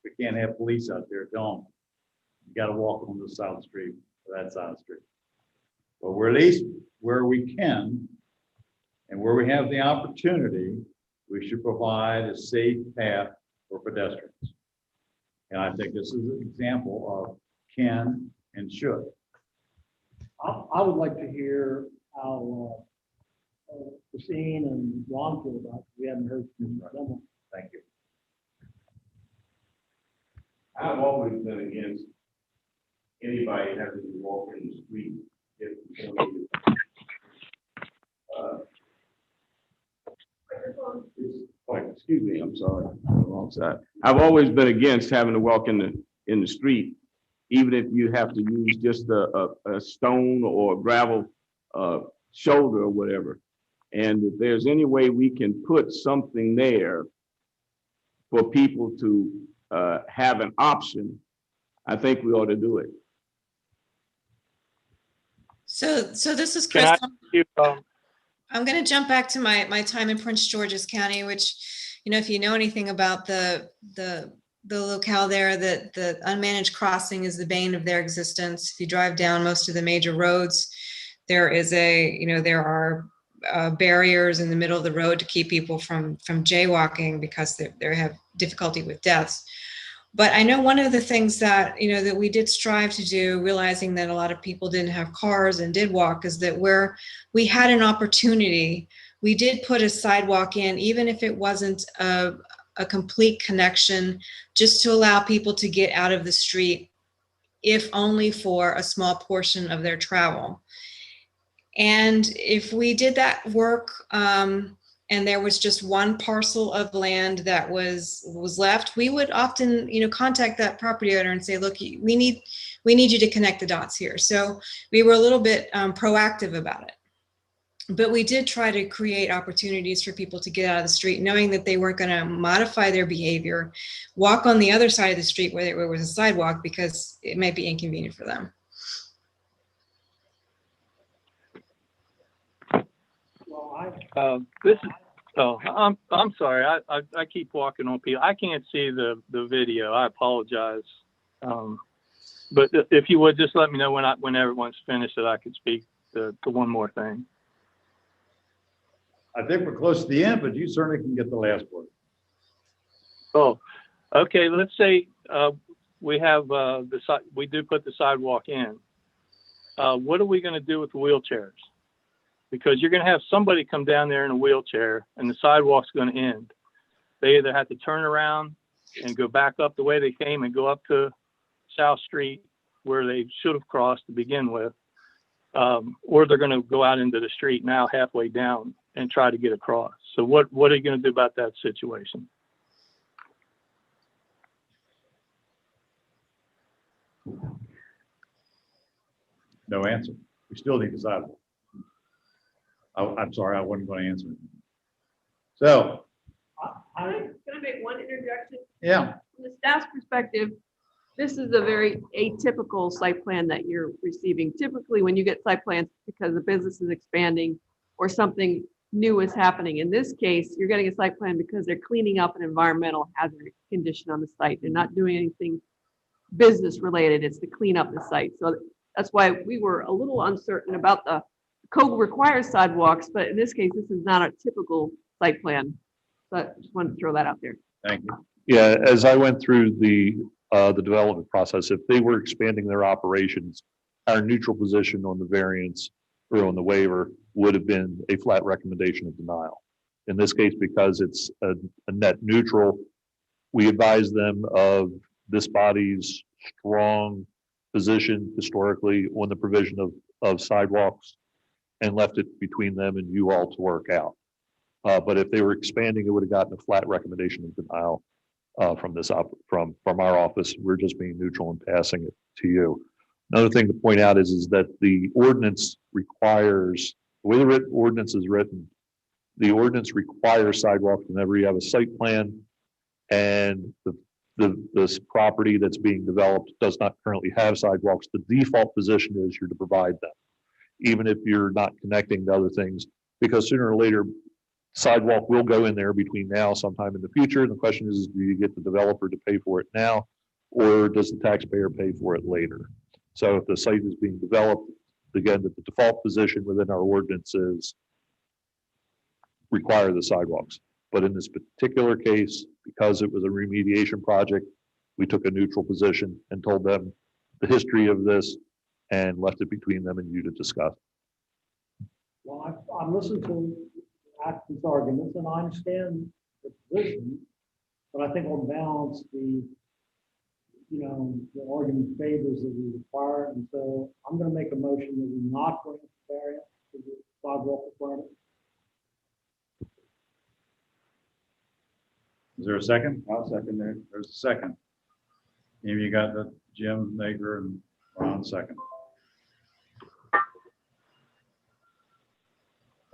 We can't have police out there telling them, you gotta walk on this side of the street, or that side of the street. But we're at least where we can, and where we have the opportunity, we should provide a safe path for pedestrians. And I think this is an example of can and should. I would like to hear how Christine and Ron feel about it. We haven't heard from them. Thank you. I've always been against anybody having to walk in the street. Excuse me, I'm sorry, on the wrong side. I've always been against having to walk in the street, even if you have to use just a stone or a gravel shoulder or whatever. And if there's any way we can put something there for people to have an option, I think we ought to do it. So this is Chris. I'm going to jump back to my time in Prince George's County, which, you know, if you know anything about the locale there, that the unmanaged crossing is the bane of their existence. If you drive down most of the major roads, there are barriers in the middle of the road to keep people from jaywalking because they have difficulty with deaths. But I know one of the things that, you know, that we did strive to do, realizing that a lot of people didn't have cars and did walk, is that where we had an opportunity, we did put a sidewalk in, even if it wasn't a complete connection, just to allow people to get out of the street, if only for a small portion of their travel. And if we did that work, and there was just one parcel of land that was left, we would often, you know, contact that property owner and say, look, we need you to connect the dots here. So we were a little bit proactive about it. But we did try to create opportunities for people to get out of the street, knowing that they weren't going to modify their behavior, walk on the other side of the street where there was a sidewalk, because it might be inconvenient for them. I'm sorry. I keep walking on people. I can't see the video. I apologize. But if you would just let me know when everyone's finished, that I could speak to one more thing. I think we're close to the end, but you certainly can get the last word. Oh, okay. Let's say we have we do put the sidewalk in. What are we going to do with the wheelchairs? Because you're going to have somebody come down there in a wheelchair, and the sidewalk's going to end. They either have to turn around and go back up the way they came and go up to South Street where they should have crossed to begin with, or they're going to go out into the street now halfway down and try to get across. So what are you going to do about that situation? No answer. We still need the sidewalk. I'm sorry, I wasn't going to answer it. So. Can I make one interjection? Yeah. From the staff's perspective, this is a very atypical site plan that you're receiving. Typically, when you get site plans, because the business is expanding or something new is happening. In this case, you're getting a site plan because they're cleaning up an environmental hazard condition on the site. They're not doing anything business related. It's to clean up the site. So that's why we were a little uncertain about the code requires sidewalks, but in this case, this is not a typical site plan. So I just wanted to throw that out there. Thank you. Yeah, as I went through the development process, if they were expanding their operations, our neutral position on the variance or on the waiver would have been a flat recommendation of denial. In this case, because it's a net neutral, we advise them of this body's strong position historically on the provision of sidewalks and left it between them and you all to work out. But if they were expanding, it would have gotten a flat recommendation of denial from our office. We're just being neutral and passing it to you. Another thing to point out is that the ordinance requires, the way the ordinance is written, the ordinance requires sidewalks whenever you have a site plan and this property that's being developed does not currently have sidewalks. The default position is you're to provide them, even if you're not connecting to other things, because sooner or later, sidewalk will go in there between now sometime in the future. And the question is, do you get the developer to pay for it now, or does the taxpayer pay for it later? So if the site is being developed, again, the default position within our ordinance is require the sidewalks. But in this particular case, because it was a remediation project, we took a neutral position and told them the history of this and left it between them and you to discuss. Well, I'm listening to Atkins' arguments, and I understand the position, but I think on balance, the argument favors that we require, and so I'm going to make a motion that we not grant variance to the sidewalk requirement. Is there a second? I'll second there. There's a second. Maybe you got the Jim, Maker, and Ron second.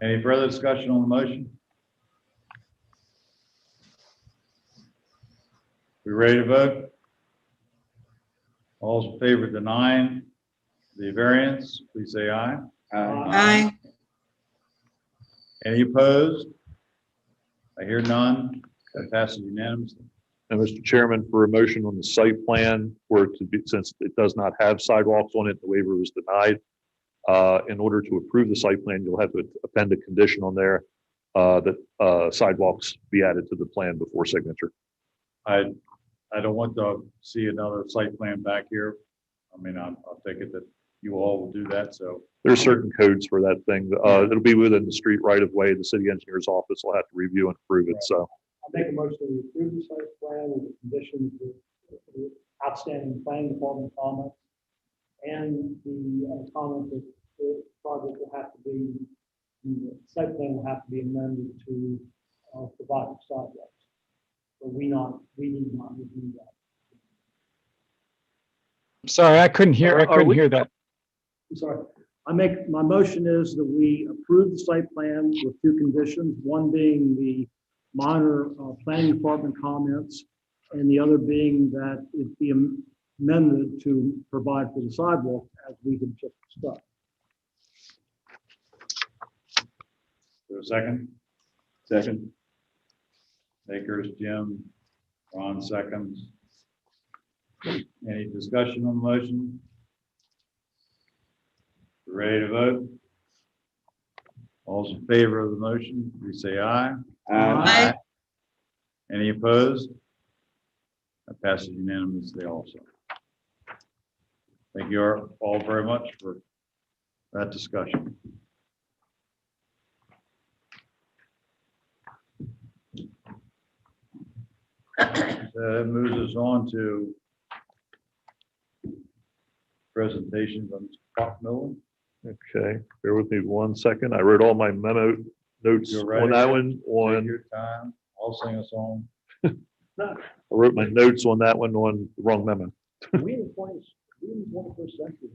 Any further discussion on the motion? We ready to vote? All in favor of denying the variance, please say aye. Aye. Any opposed? I hear none. That passes unanimously. And Mr. Chairman, for a motion on the site plan, for it to be, since it does not have sidewalks on it, the waiver was denied. In order to approve the site plan, you'll have to append a condition on there that sidewalks be added to the plan before signature. I don't want to see another site plan back here. I mean, I'll take it that you all will do that, so. There's certain codes for that thing. It'll be within the street right of way. The city engineer's office will have to review and approve it, so. I'll make a motion to approve the site plan with the conditions with outstanding planning department comments and the comment that the project will have to be, the site plan will have to be amended to provide sidewalks. But we need not review that. Sorry, I couldn't hear that. I'm sorry. My motion is that we approve the site plan with two conditions, one being the minor planning department comments, and the other being that it be amended to provide for the sidewalk as we had just discussed. For a second? Second. Makers, Jim, Ron seconds. Any discussion on the motion? Ready to vote? All's in favor of the motion, please say aye. Aye. Any opposed? That passes unanimously also. Thank you all very much for that discussion. That moves us on to presentation from Scott Millen. Okay, bear with me 1 second. I wrote all my memo notes You're ready? on that one. Take your time. I'll sing a song. I wrote my notes on that one on the wrong memo. We in the 21st century.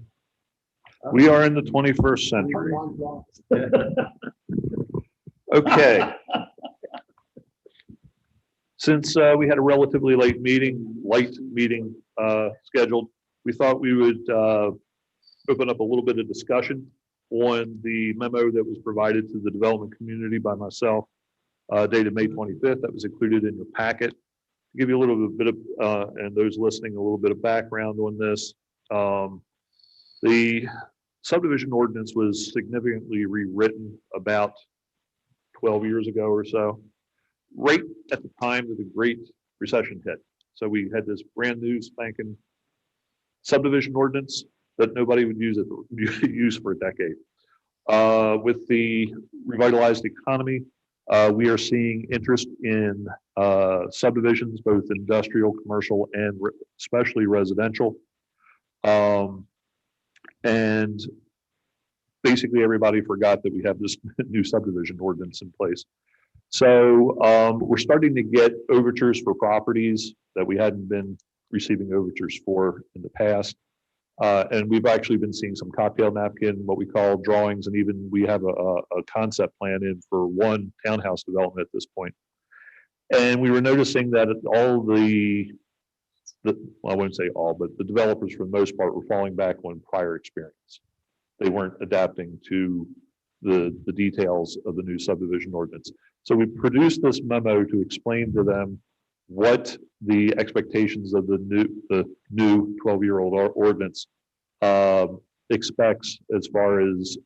We are in the 21st century. Okay. Since we had a relatively light meeting scheduled, we thought we would open up a little bit of discussion on the memo that was provided to the development community by myself dated May 25th. That was included in your packet. To give you a little bit of, and those listening, a little bit of background on this. The subdivision ordinance was significantly rewritten about 12 years ago or so, right at the time that the Great Recession hit. So we had this brand new spanking subdivision ordinance that nobody would use for a decade. With the revitalized economy, we are seeing interest in subdivisions, both industrial, commercial, and especially residential. And basically everybody forgot that we have this new subdivision ordinance in place. So we're starting to get overtures for properties that we hadn't been receiving overtures for in the past. And we've actually been seeing some cocktail napkin, what we call drawings, and even we have a concept plan in for one townhouse development at this point. And we were noticing that all well, I wouldn't say all, but the developers for the most part were falling back on prior experience. They weren't adapting to the details of the new subdivision ordinance. So we produced this memo to explain to them what the expectations of the new 12-year-old ordinance expects as far as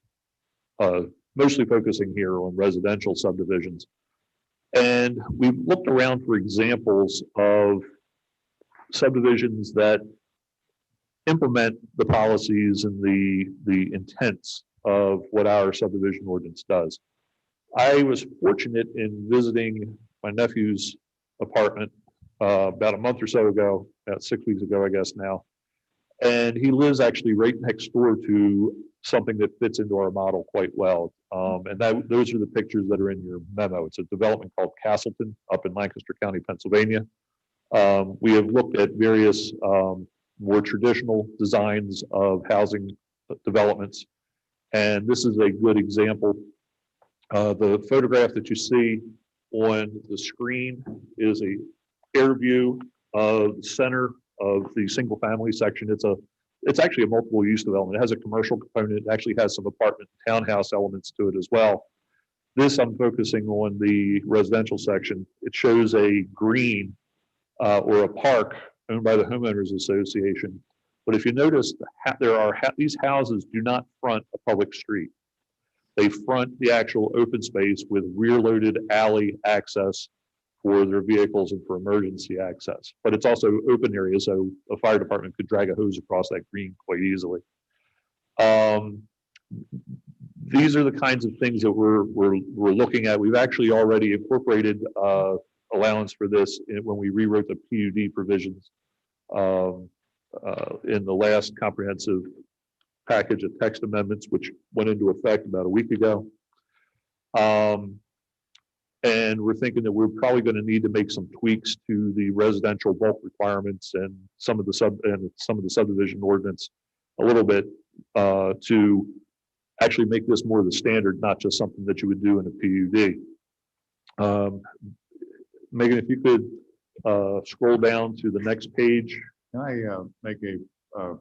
mostly focusing here on residential subdivisions. And we've looked around for examples of subdivisions that implement the policies and the intents of what our subdivision ordinance does. I was fortunate in visiting my nephew's apartment about a month or so ago, about 6 weeks ago, I guess now. And he lives actually right next door to something that fits into our model quite well. And those are the pictures that are in your memo. It's a development called Castleton up in Lancaster County, Pennsylvania. We have looked at various more traditional designs of housing developments. And this is a good example. The photograph that you see on the screen is a air view of the center of the single family section. It's actually a multiple use development. It has a commercial component. It actually has some apartment townhouse elements to it as well. This, I'm focusing on the residential section. It shows a green or a park owned by the homeowners association. But if you notice, these houses do not front a public street. They front the actual open space with rear-loaded alley access for their vehicles and for emergency access. But it's also open area, so a fire department could drag a hose across that green quite easily. These are the kinds of things that we're looking at. We've actually already incorporated allowance for this when we rewrote the PUD provisions in the last comprehensive package of text amendments, which went into effect about a week ago. And we're thinking that we're probably going to need to make some tweaks to the residential bulk requirements and some of the subdivision ordinance a little bit to actually make this more the standard, not just something that you would do in a PUD. Megan, if you could scroll down to the next page. Can I make a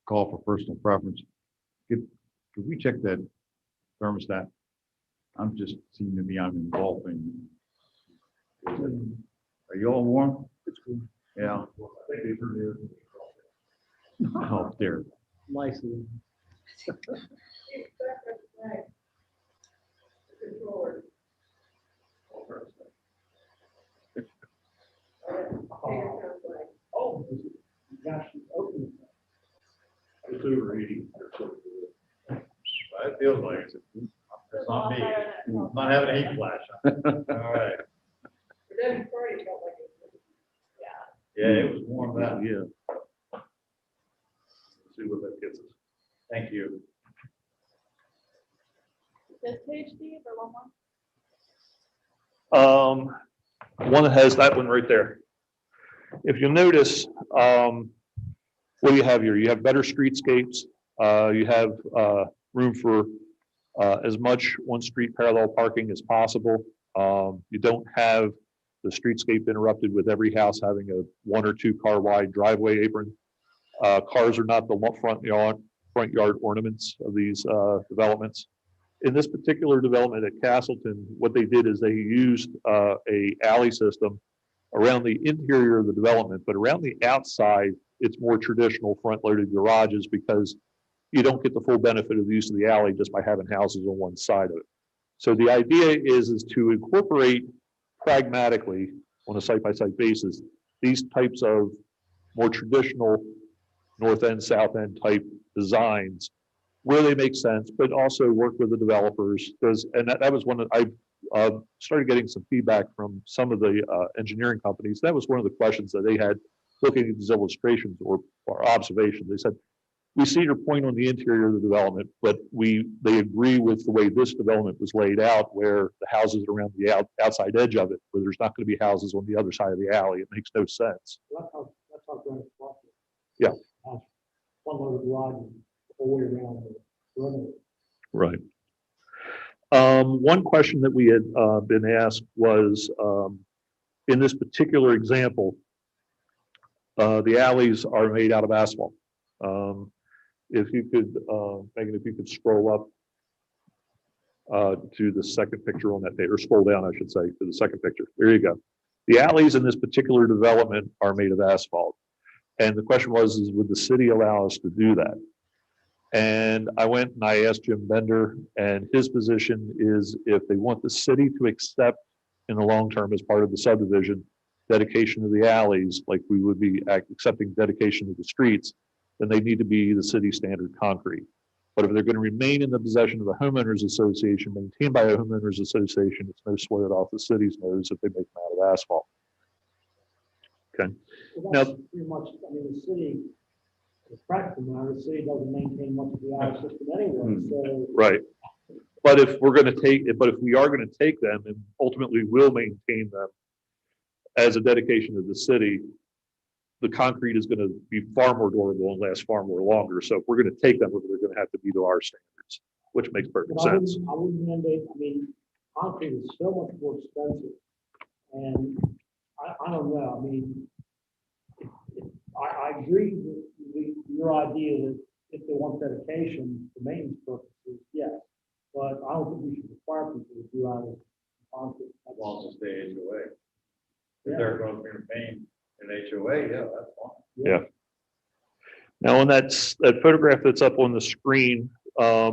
call for personal preference? Could we check that thermostat? I'm just seeing to me I'm engulfing. Are you all warm? It's cool. Yeah. Oh, dear. Nicely. Oh, gosh, open. It's over 80. It feels like it. It's not me. I'm not having a heat flash. All right. Yeah, it was warm up. Yeah. Let's see what that gets us. Thank you. This page, Steve, or one more? One that has that one right there. If you notice, what do you have here? You have better streetscapes. You have room for as much on-street parallel parking as possible. You don't have the streetscape interrupted with every house having a 1 or 2 car wide driveway apron. Cars are not the front yard ornaments of these developments. In this particular development at Castleton, what they did is they used a alley system around the interior of the development, but around the outside, it's more traditional front-loaded garages because you don't get the full benefit of the use of the alley just by having houses on one side of it. So the idea is to incorporate pragmatically on a site-by-site basis these types of more traditional north end, south end type designs where they make sense, but also work with the developers, because, and that was one that I started getting some feedback from some of the engineering companies. That was one of the questions that they had looking at these illustrations or observations. They said, we see your point on the interior of the development, but they agree with the way this development was laid out, where the houses are around the outside edge of it, where there's not going to be houses on the other side of the alley. It makes no sense. That's how Greenwich Park is. Yeah. One load of garage all the way around the perimeter. Right. One question that we had been asked was, in this particular example, the alleys are made out of asphalt. If you could, Megan, if you could scroll up to the second picture on that page, or scroll down, I should say, to the second picture. There you go. The alleys in this particular development are made of asphalt. And the question was, would the city allow us to do that? And I went and I asked Jim Bender, and his position is if they want the city to accept in the long term as part of the subdivision dedication of the alleys, like we would be accepting dedication of the streets, then they need to be the city standard concrete. But if they're going to remain in the possession of a homeowners association, maintained by a homeowners association, it's no sweat off the city's nose if they make them out of asphalt. Okay. Well, Now, that's pretty much, I mean, the city, the practical matter, the city doesn't maintain much of the alley system anyway, so. right. But if we're going to take it, but if we are going to take them and ultimately will maintain them as a dedication of the city, the concrete is going to be far more durable and last far more longer. So if we're going to take them, they're going to have to be to our standards, which makes perfect But sense. I wouldn't mandate, I mean, concrete is so much more expensive. And I don't know, I mean, I agree with your idea that if they want dedication for maintenance purposes, yes. But I don't think we should require people to do out of concrete. As long as it's the HOA. Yeah. If they're going to remain an HOA, yeah, that's fine. Yeah. Now on that photograph that's up on the screen, I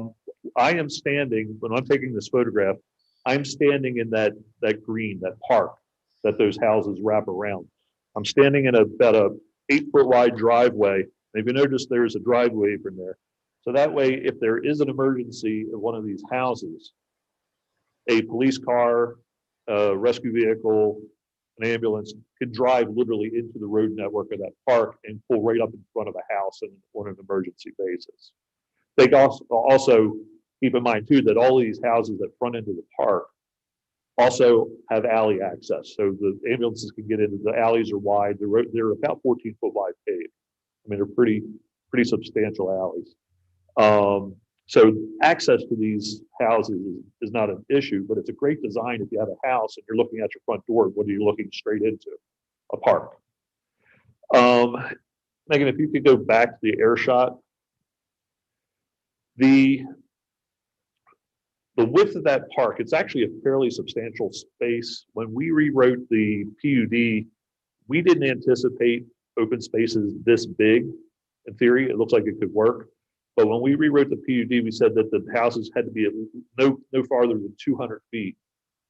am standing, when I'm taking this photograph, I'm standing in that green, that park that those houses wrap around. I'm standing in about a 8-foot wide driveway. And if you notice, there's a driveway apron there. So that way, if there is an emergency in one of these houses, a police car, a rescue vehicle, an ambulance can drive literally into the road network of that park and pull right up in front of a house on an emergency basis. They also keep in mind too that all of these houses that front into the park also have alley access. So the ambulances can get into, the alleys are wide, they're about 14-foot wide paved. I mean, they're pretty substantial alleys. So access to these houses is not an issue, but it's a great design if you have a house and you're looking at your front door, what are you looking straight into? A park. Megan, if you could go back to the air shot. The width of that park, it's actually a fairly substantial space. When we rewrote the PUD, we didn't anticipate open spaces this big. In theory, it looks like it could work. But when we rewrote the PUD, we said that the houses had to be no farther than 200 feet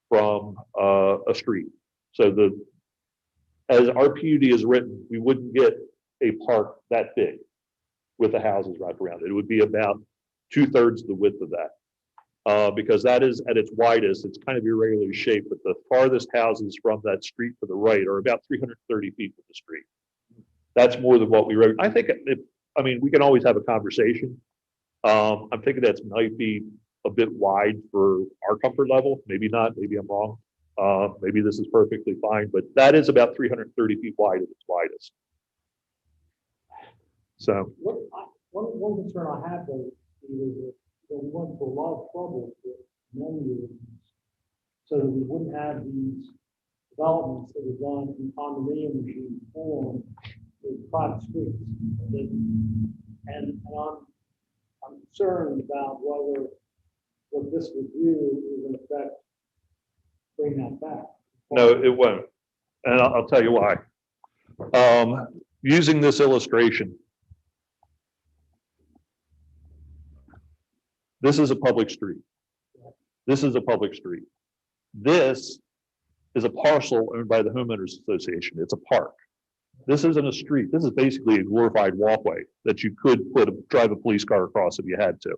from a street. So as our PUD is written, we wouldn't get a park that big with the houses wrapped around it. It would be about 2/3 the width of that. Because that is at its widest, it's kind of irregularly shaped, but the farthest houses from that street to the right are about 330 feet from the street. That's more than what we wrote. I think, I mean, we can always have a conversation. I'm thinking that might be a bit wide for our comfort level. Maybe not, maybe I'm wrong. Maybe this is perfectly fine, but that is about 330 feet wide at its widest. So. One concern I have though is that we went to a lot of trouble with menu so that we wouldn't have these developments that were done in condominium regime form with private streets. And I'm concerned about whether what this would do is in effect bring that back. No, it won't. And I'll tell you why. Using this illustration, this is a public street. This is a public street. This is a parcel owned by the homeowners association. It's a park. This isn't a street. This is basically a glorified walkway that you could drive a police car across if you had to.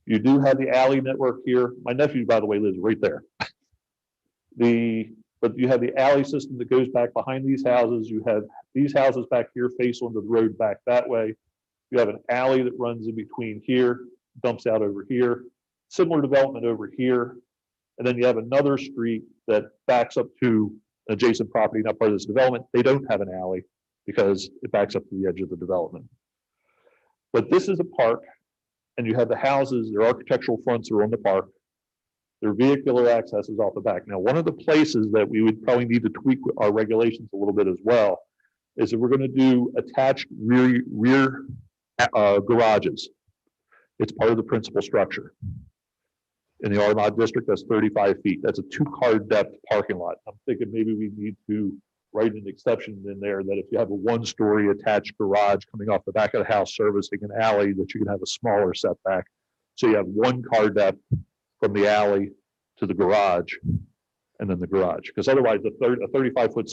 You do have the alley network here. My nephew, by the way, lives right there. But you have the alley system that goes back behind these houses. You have these houses back here face onto the road back that way. You have an alley that runs in between here, dumps out over here, similar development over here. And then you have another street that backs up to adjacent property, not part of this development. They don't have an alley because it backs up to the edge of the development. But this is a park, and you have the houses, their architectural fronts are on the park. Their vehicular access is off the back. Now, one of the places that we would probably need to tweak our regulations a little bit as well is that we're going to do attached rear garages. It's part of the principal structure. In the RMOD district, that's 35 feet. That's a 2-car depth parking lot. I'm thinking maybe we need to write an exception in there that if you have a 1-story attached garage coming off the back of the house servicing an alley, that you can have a smaller setback. So you have 1-car depth from the alley to the garage and then the garage. Because otherwise, a 35-foot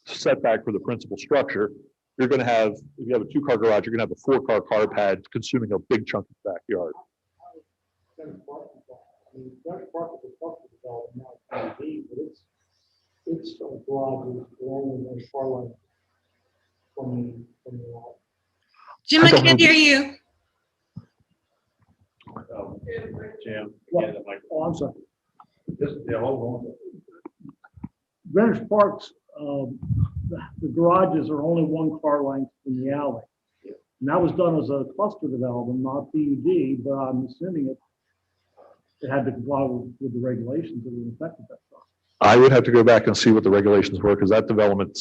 setback for the principal structure, you're going to have, if you have a 2-car garage, you're going to have a 4-car car pad consuming a big chunk of the backyard. I mean, Fresh Park is a park development now, it's a garage is only one car length from the lot. Jim, I can't hear you. Jim. What? Oh, I'm sorry. Hold on. Greenwich Park's, the garages are only 1 car length from the alley. And that was done as a cluster development, not PUD, but I'm assuming it had to comply with the regulations that were affected that time. I would have to go back and see what the regulations were because that development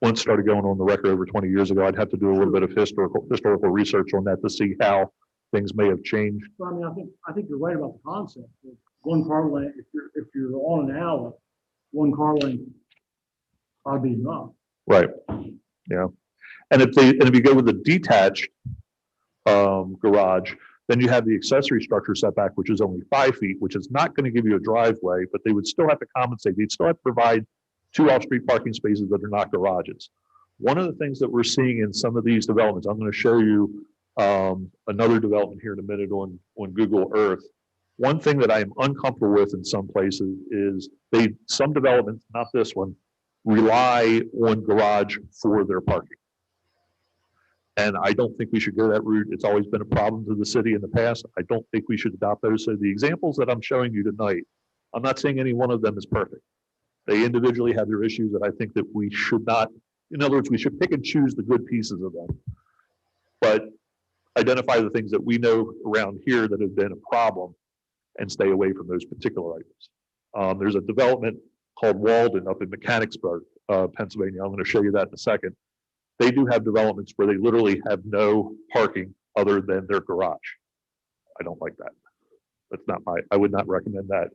once started going on the record over 20 years ago. I'd have to do a little bit of historical research on that to see how things may have changed. So, I mean, I think you're right about the concept. 1 car length, if you're on an alley, 1 car length ought to be enough. Right. Yeah. And if you go with the detached garage, then you have the accessory structure setback, which is only 5 feet, which is not going to give you a driveway, but they would still have to compensate. They'd still have to provide 2 off-street parking spaces that are not garages. One of the things that we're seeing in some of these developments, I'm going to show you another development here in a minute on Google Earth. One thing that I am uncomfortable with in some places is some developments, not this one, rely on garage for their parking. And I don't think we should go that route. It's always been a problem to the city in the past. I don't think we should adopt those. So the examples that I'm showing you tonight, I'm not saying any one of them is perfect. They individually have their issues that I think that we should not, in other words, we should pick and choose the good pieces of them. But identify the things that we know around here that have been a problem and stay away from those particular items. There's a development called Walden up in Mechanicsburg, Pennsylvania. I'm going to show you that in a second. They do have developments where they literally have no parking other than their garage. I don't like that. That's not I would not recommend that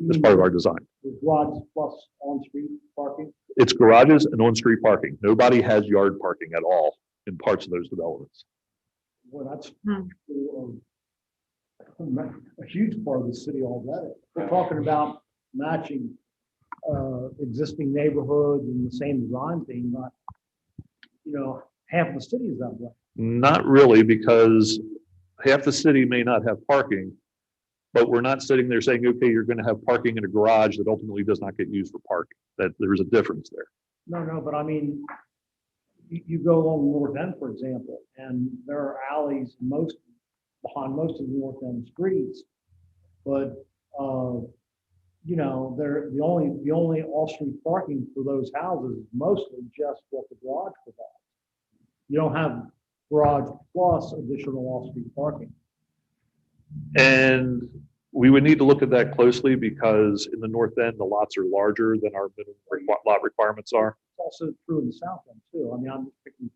as part of our design. Garage plus on-street parking? It's garages and on-street parking. Nobody has yard parking at all in parts of those developments. Well, that's a huge part of the city already. We're talking about matching existing neighborhoods and the same design theme, not, half of the city is that way. Not really, because half the city may not have parking, but we're not sitting there saying, okay, you're going to have parking in a garage that ultimately does not get used for parking. That there's a difference there. No, but I mean, you go along North End, for example, and there are alleys behind most of the North End streets, but they're the only off-street parking for those houses is mostly just what the garage provides. You don't have garage plus additional off-street parking. And we would need to look at that closely because in the North End, the lots are larger than our minimum lot requirements are. It's also true in the South End too. I mean, I'm just picking.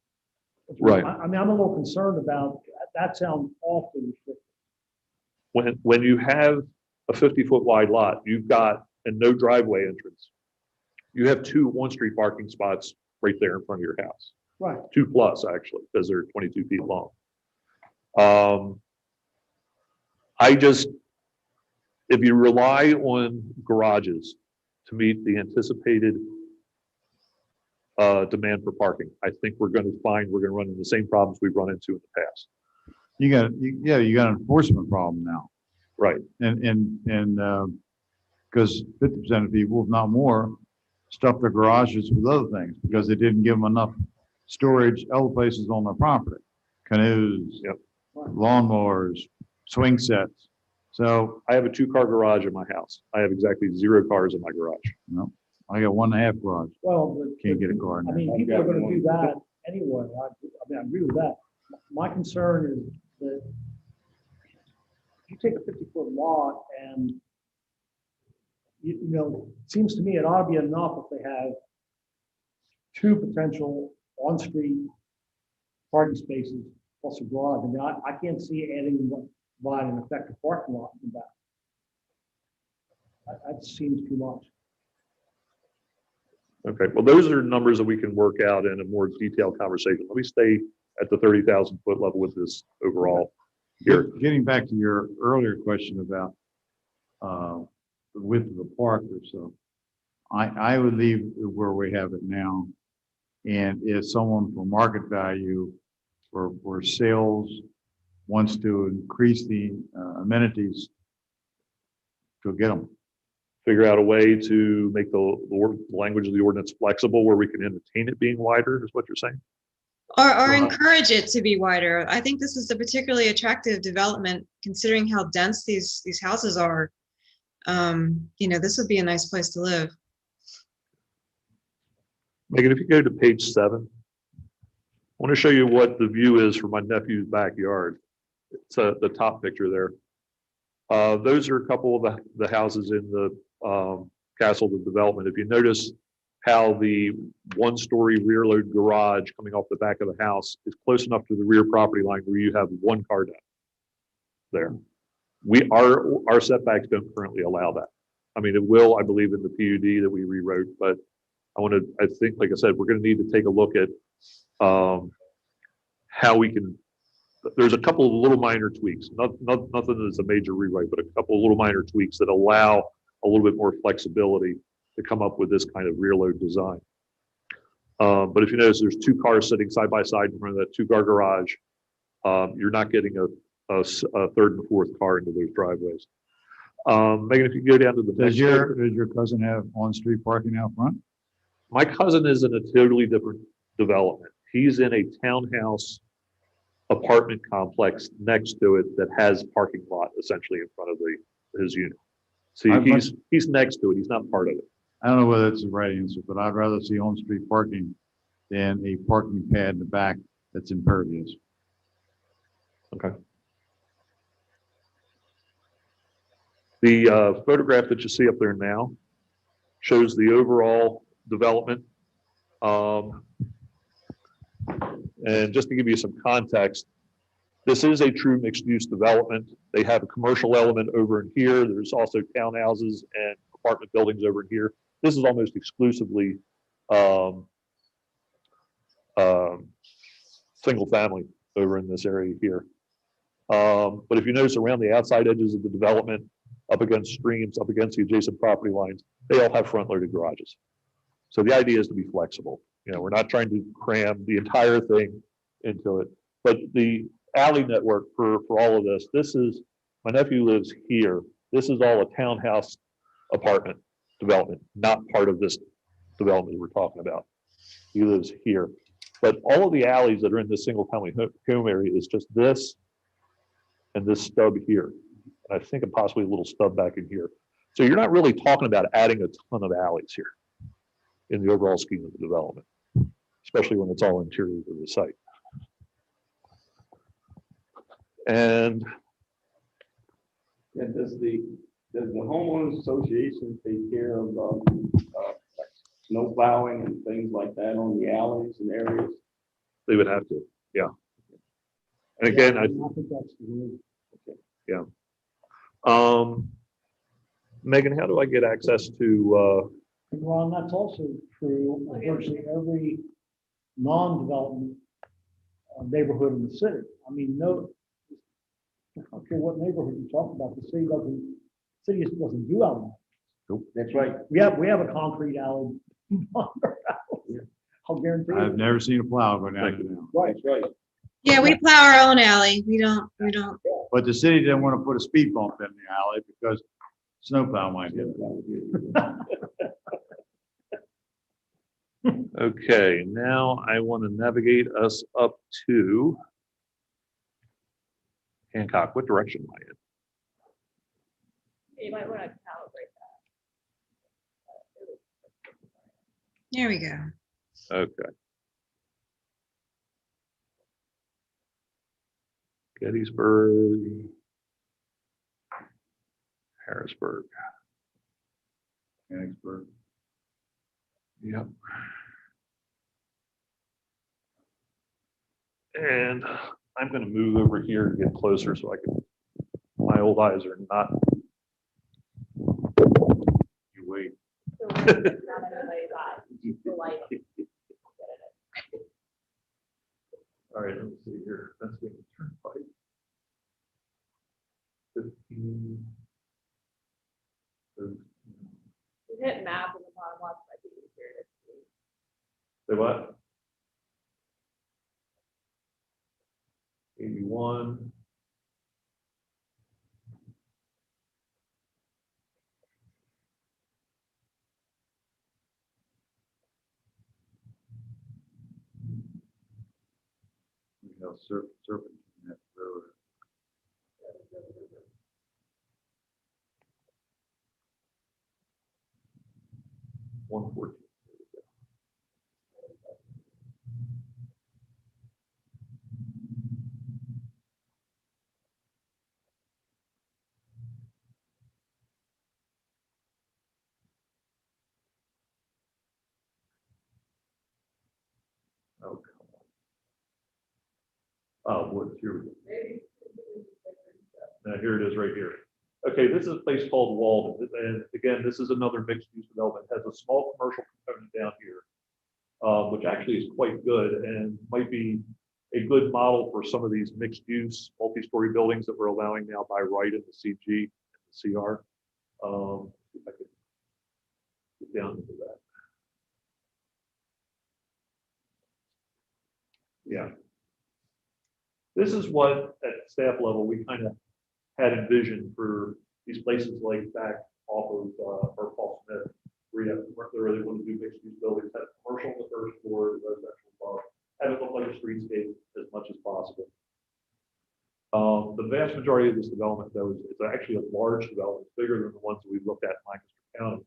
Right. I'm a little concerned about that. Sounds awfully restrictive. When you have a 50-foot wide lot, you've got and no driveway entrance. You have 2 on-street parking spots right there in front of your house. Right. 2 plus actually, because they're 22 feet long. If you rely on garages to meet the anticipated demand for parking, I think we're going to run into the same problems we've run into in the past. you got an enforcement problem now. Right. Because 50% of people, if not more, stuff their garages with other things because they didn't give them enough storage, other places on their property. Canoes, Yep. lawnmowers, swing sets. So, I have a 2-car garage in my house. I have exactly 0 cars in my garage. no, I got 1.5 garage. Well, Can't get a car in I there. mean, people are gonna do that anyway. I agree with that. My concern is that if you take a 50-foot lot and you know, it seems to me it ought to be enough if they have 2 potential on-street parking spaces plus a garage. I mean, I can't see adding by an effective parking lot in the back. That seems too much. Okay, well, those are numbers that we can work out in a more detailed conversation. Let me stay at the 30,000 foot level with this overall here. Getting back to your earlier question about the width of the park or so, I would leave it where we have it now. And if someone for market value or sales wants to increase the amenities, go get them. Figure out a way to make the language of the ordinance flexible where we can entertain it being wider, is what you're saying? Or encourage it to be wider. I think this is a particularly attractive development considering how dense these houses are. This would be a nice place to live. Megan, if you go to page 7, I want to show you what the view is from my nephew's backyard. It's the top picture there. Those are a couple of the houses in the Castleton development. If you notice how the 1-story rear load garage coming off the back of the house is close enough to the rear property line where you have 1 car down there. Our setbacks don't currently allow that. I mean, it will, I believe, in the PUD that we rewrote, but I think, like I said, we're going to need to take a look at how we can. There's a couple of little minor tweaks, nothing that's a major rewrite, but a couple of little minor tweaks that allow a little bit more flexibility to come up with this kind of rear load design. But if you notice, there's 2 cars sitting side by side in front of that 2-car garage. You're not getting a 3rd and 4th car into those driveways. Megan, if you go down to the Does your cousin have on-street parking out front? My cousin is in a totally different development. He's in a townhouse apartment complex next to it that has parking lot essentially in front of his unit. See, he's next to it. He's not part of it. I don't know whether it's the right answer, but I'd rather see on-street parking than a parking pad in the back that's impervious. Okay. The photograph that you see up there now shows the overall development. And just to give you some context, this is a true mixed-use development. They have a commercial element over in here. There's also townhouses and apartment buildings over in here. This is almost exclusively single family over in this area here. But if you notice around the outside edges of the development, up against streams, up against the adjacent property lines, they all have front-loaded garages. So the idea is to be flexible. We're not trying to cram the entire thing into it. But the alley network for all of this, my nephew lives here. This is all a townhouse apartment development, not part of this development we're talking about. He lives here. But all of the alleys that are in this single family home area is just this and this stub here. And I think possibly a little stub back in here. So you're not really talking about adding a ton of alleys here in the overall scheme of the development, especially when it's all interior to the site. And does the homeowners association take care of snow plowing and things like that on the alleys and areas? They would have to, yeah. And again, I think that's the rule. yeah. Megan, how do I get access to? Ron, that's also true of virtually every non-development neighborhood in the city. I mean, I don't care what neighborhood you talk about, the city doesn't do alleys. Nope. That's right. We have a concrete alley. I'll guarantee I've it. never seen a plow go down to them. Right. That's right. Yeah, we plow our own alley. We don't. But the city didn't want to put a speed bump in the alley because snowplow might hit it. Okay, now I want to navigate us up to Hancock. What direction am I in? You might want to calibrate There we go. Okay. Gettysburg, Harrisburg. Gettysburg. Yep. And I'm going to move over here and get closer so I can, my old eyes are not. You wait. All right, let me see here. Pennsylvania Turnpike. 15. You hit map in the bottom left, I think it's here. Say what? 81. You know, serpentine that road. 114. Oh, come on. Oh, Woods, here we go. Now, here it is right here. Okay, this is a place called Walden. And again, this is another mixed use development. It has a small commercial component down here, which actually is quite good and might be a good model for some of these mixed use multi-story buildings that we're allowing now by right in the CG and the CR. If I could get down to that. Yeah. This is what at staff level we kind of had envisioned for these places like back off of or Paul Smith, where you really want to do mixed use buildings, have commercial on the first floor, residential above, have it look like a streetscape as much as possible. The vast majority of this development, though, is actually a large development, bigger than the ones that we've looked at in Lancaster County.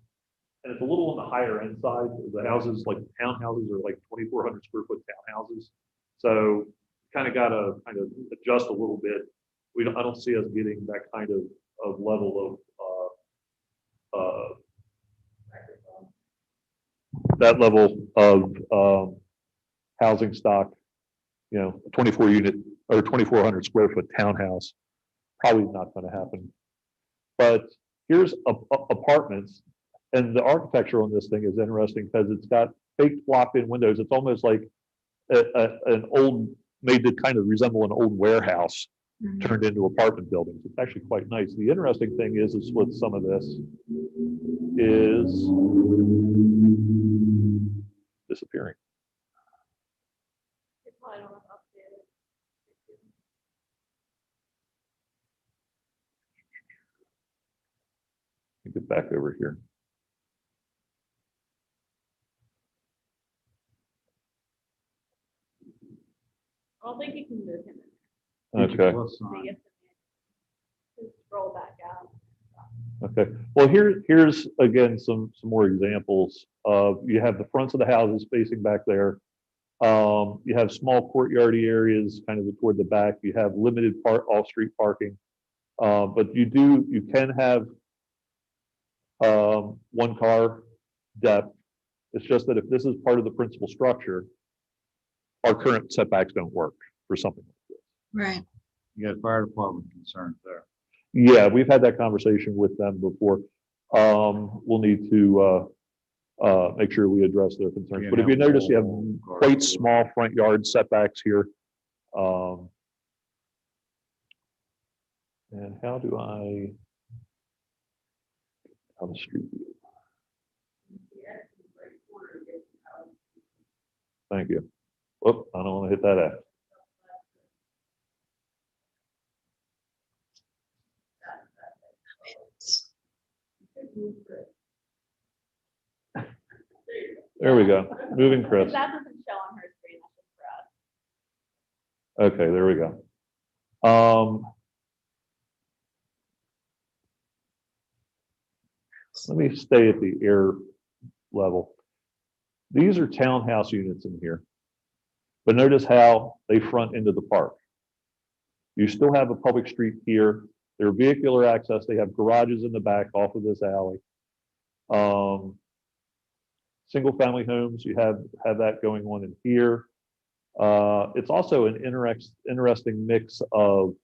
And it's a little on the higher end side. The houses, like townhouses, are like 2,400 square foot townhouses. So kind of got to kind of adjust a little bit. I don't see us getting that kind of level of housing stock. You know, a 24 unit or 2,400 square foot townhouse, probably not going to happen. But here's apartments, and the architecture on this thing is interesting because it's got fake blocked-in windows. It's almost like an old, made to kind of resemble an old warehouse turned into apartment buildings. It's actually quite nice. The interesting thing is with some of this is disappearing. Let me get back over here. I don't think you can move him in Okay. there. So you have to scroll back out. Okay. Well, here's again some more examples of, you have the fronts of the houses facing back there. You have small courtyardy areas kind of toward the back. You have limited off-street parking, but you can have one car depth. It's just that if this is part of the principal structure, our current setbacks don't work for something like this. Right. You got fire department concerns there. Yeah, we've had that conversation with them before. We'll need to make sure we address their concerns. But if you notice, you have quite small front yard setbacks here. And how do I, on the street view? Thank you. Whoop, I don't want to hit that F. There we go. Moving Chris. That doesn't show on her screen, that's just for us. Okay, there we go. Let me stay at the air level. These are townhouse units in here. But notice how they front into the park. You still have a public street here. Their vehicular access, they have garages in the back off of this alley. Single family homes, you have that going on in here. It's also an interesting mix of,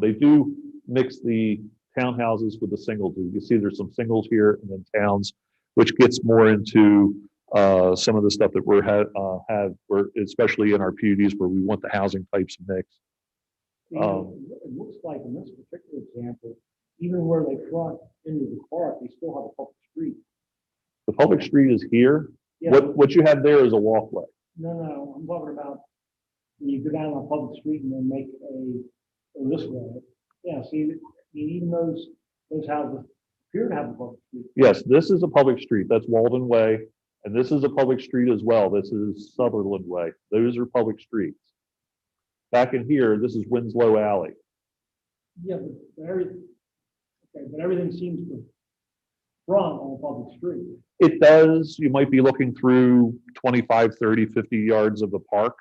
they do mix the townhouses with the singles. You can see there's some singles here and then towns, which gets more into some of the stuff that we're especially in our PUDs where we want the housing types mixed. It looks like in this particular example, even where they front into the park, they still have a public street. The public street is here. Yeah. What you have there is a walkway. No, I'm talking about when you go down on a public street and then make go this way. Yeah, see, even those houses appear to have a public street. Yes, this is a public street. That's Walden Way. And this is a public street as well. This is Sutherland Way. Those are public streets. Back in here, this is Winslow Alley. Yeah, but everything seems to front on a public street. It does. You might be looking through 25, 30, 50 yards of the park,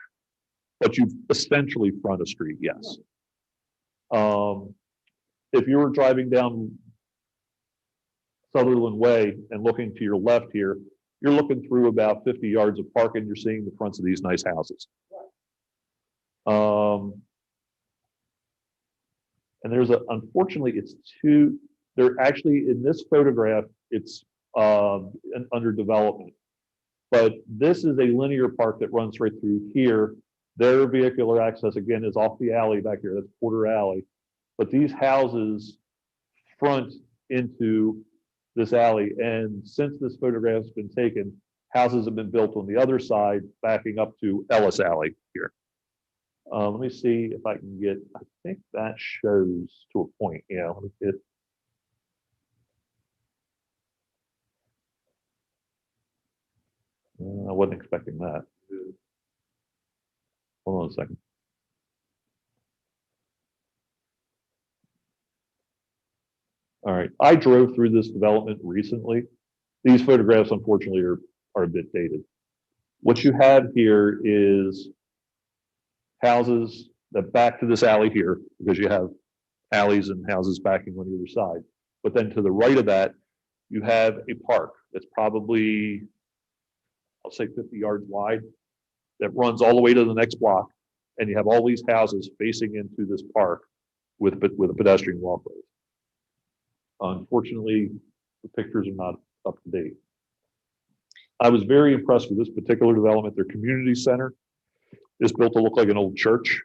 but you essentially front a street, yes. If you were driving down Sutherland Way and looking to your left here, you're looking through about 50 yards of park and you're seeing the fronts of these nice houses. And there's unfortunately, they're actually in this photograph, it's under development. But this is a linear park that runs right through here. Their vehicular access, again, is off the alley back here. That's Porter Alley. But these houses front into this alley. And since this photograph has been taken, houses have been built on the other side, backing up to Ellis Alley here. Let me see if I can get, I think that shows to a point. Yeah, let me get. I wasn't expecting that. Hold on a second. All right, I drove through this development recently. These photographs, unfortunately, are a bit dated. What you have here is houses that back to this alley here, because you have alleys and houses backing on either side. But then to the right of that, you have a park that's probably, I'll say 50 yards wide, that runs all the way to the next block. And you have all these houses facing into this park with a pedestrian walkway. Unfortunately, the pictures are not up to date. I was very impressed with this particular development. Their community center is built to look like an old church.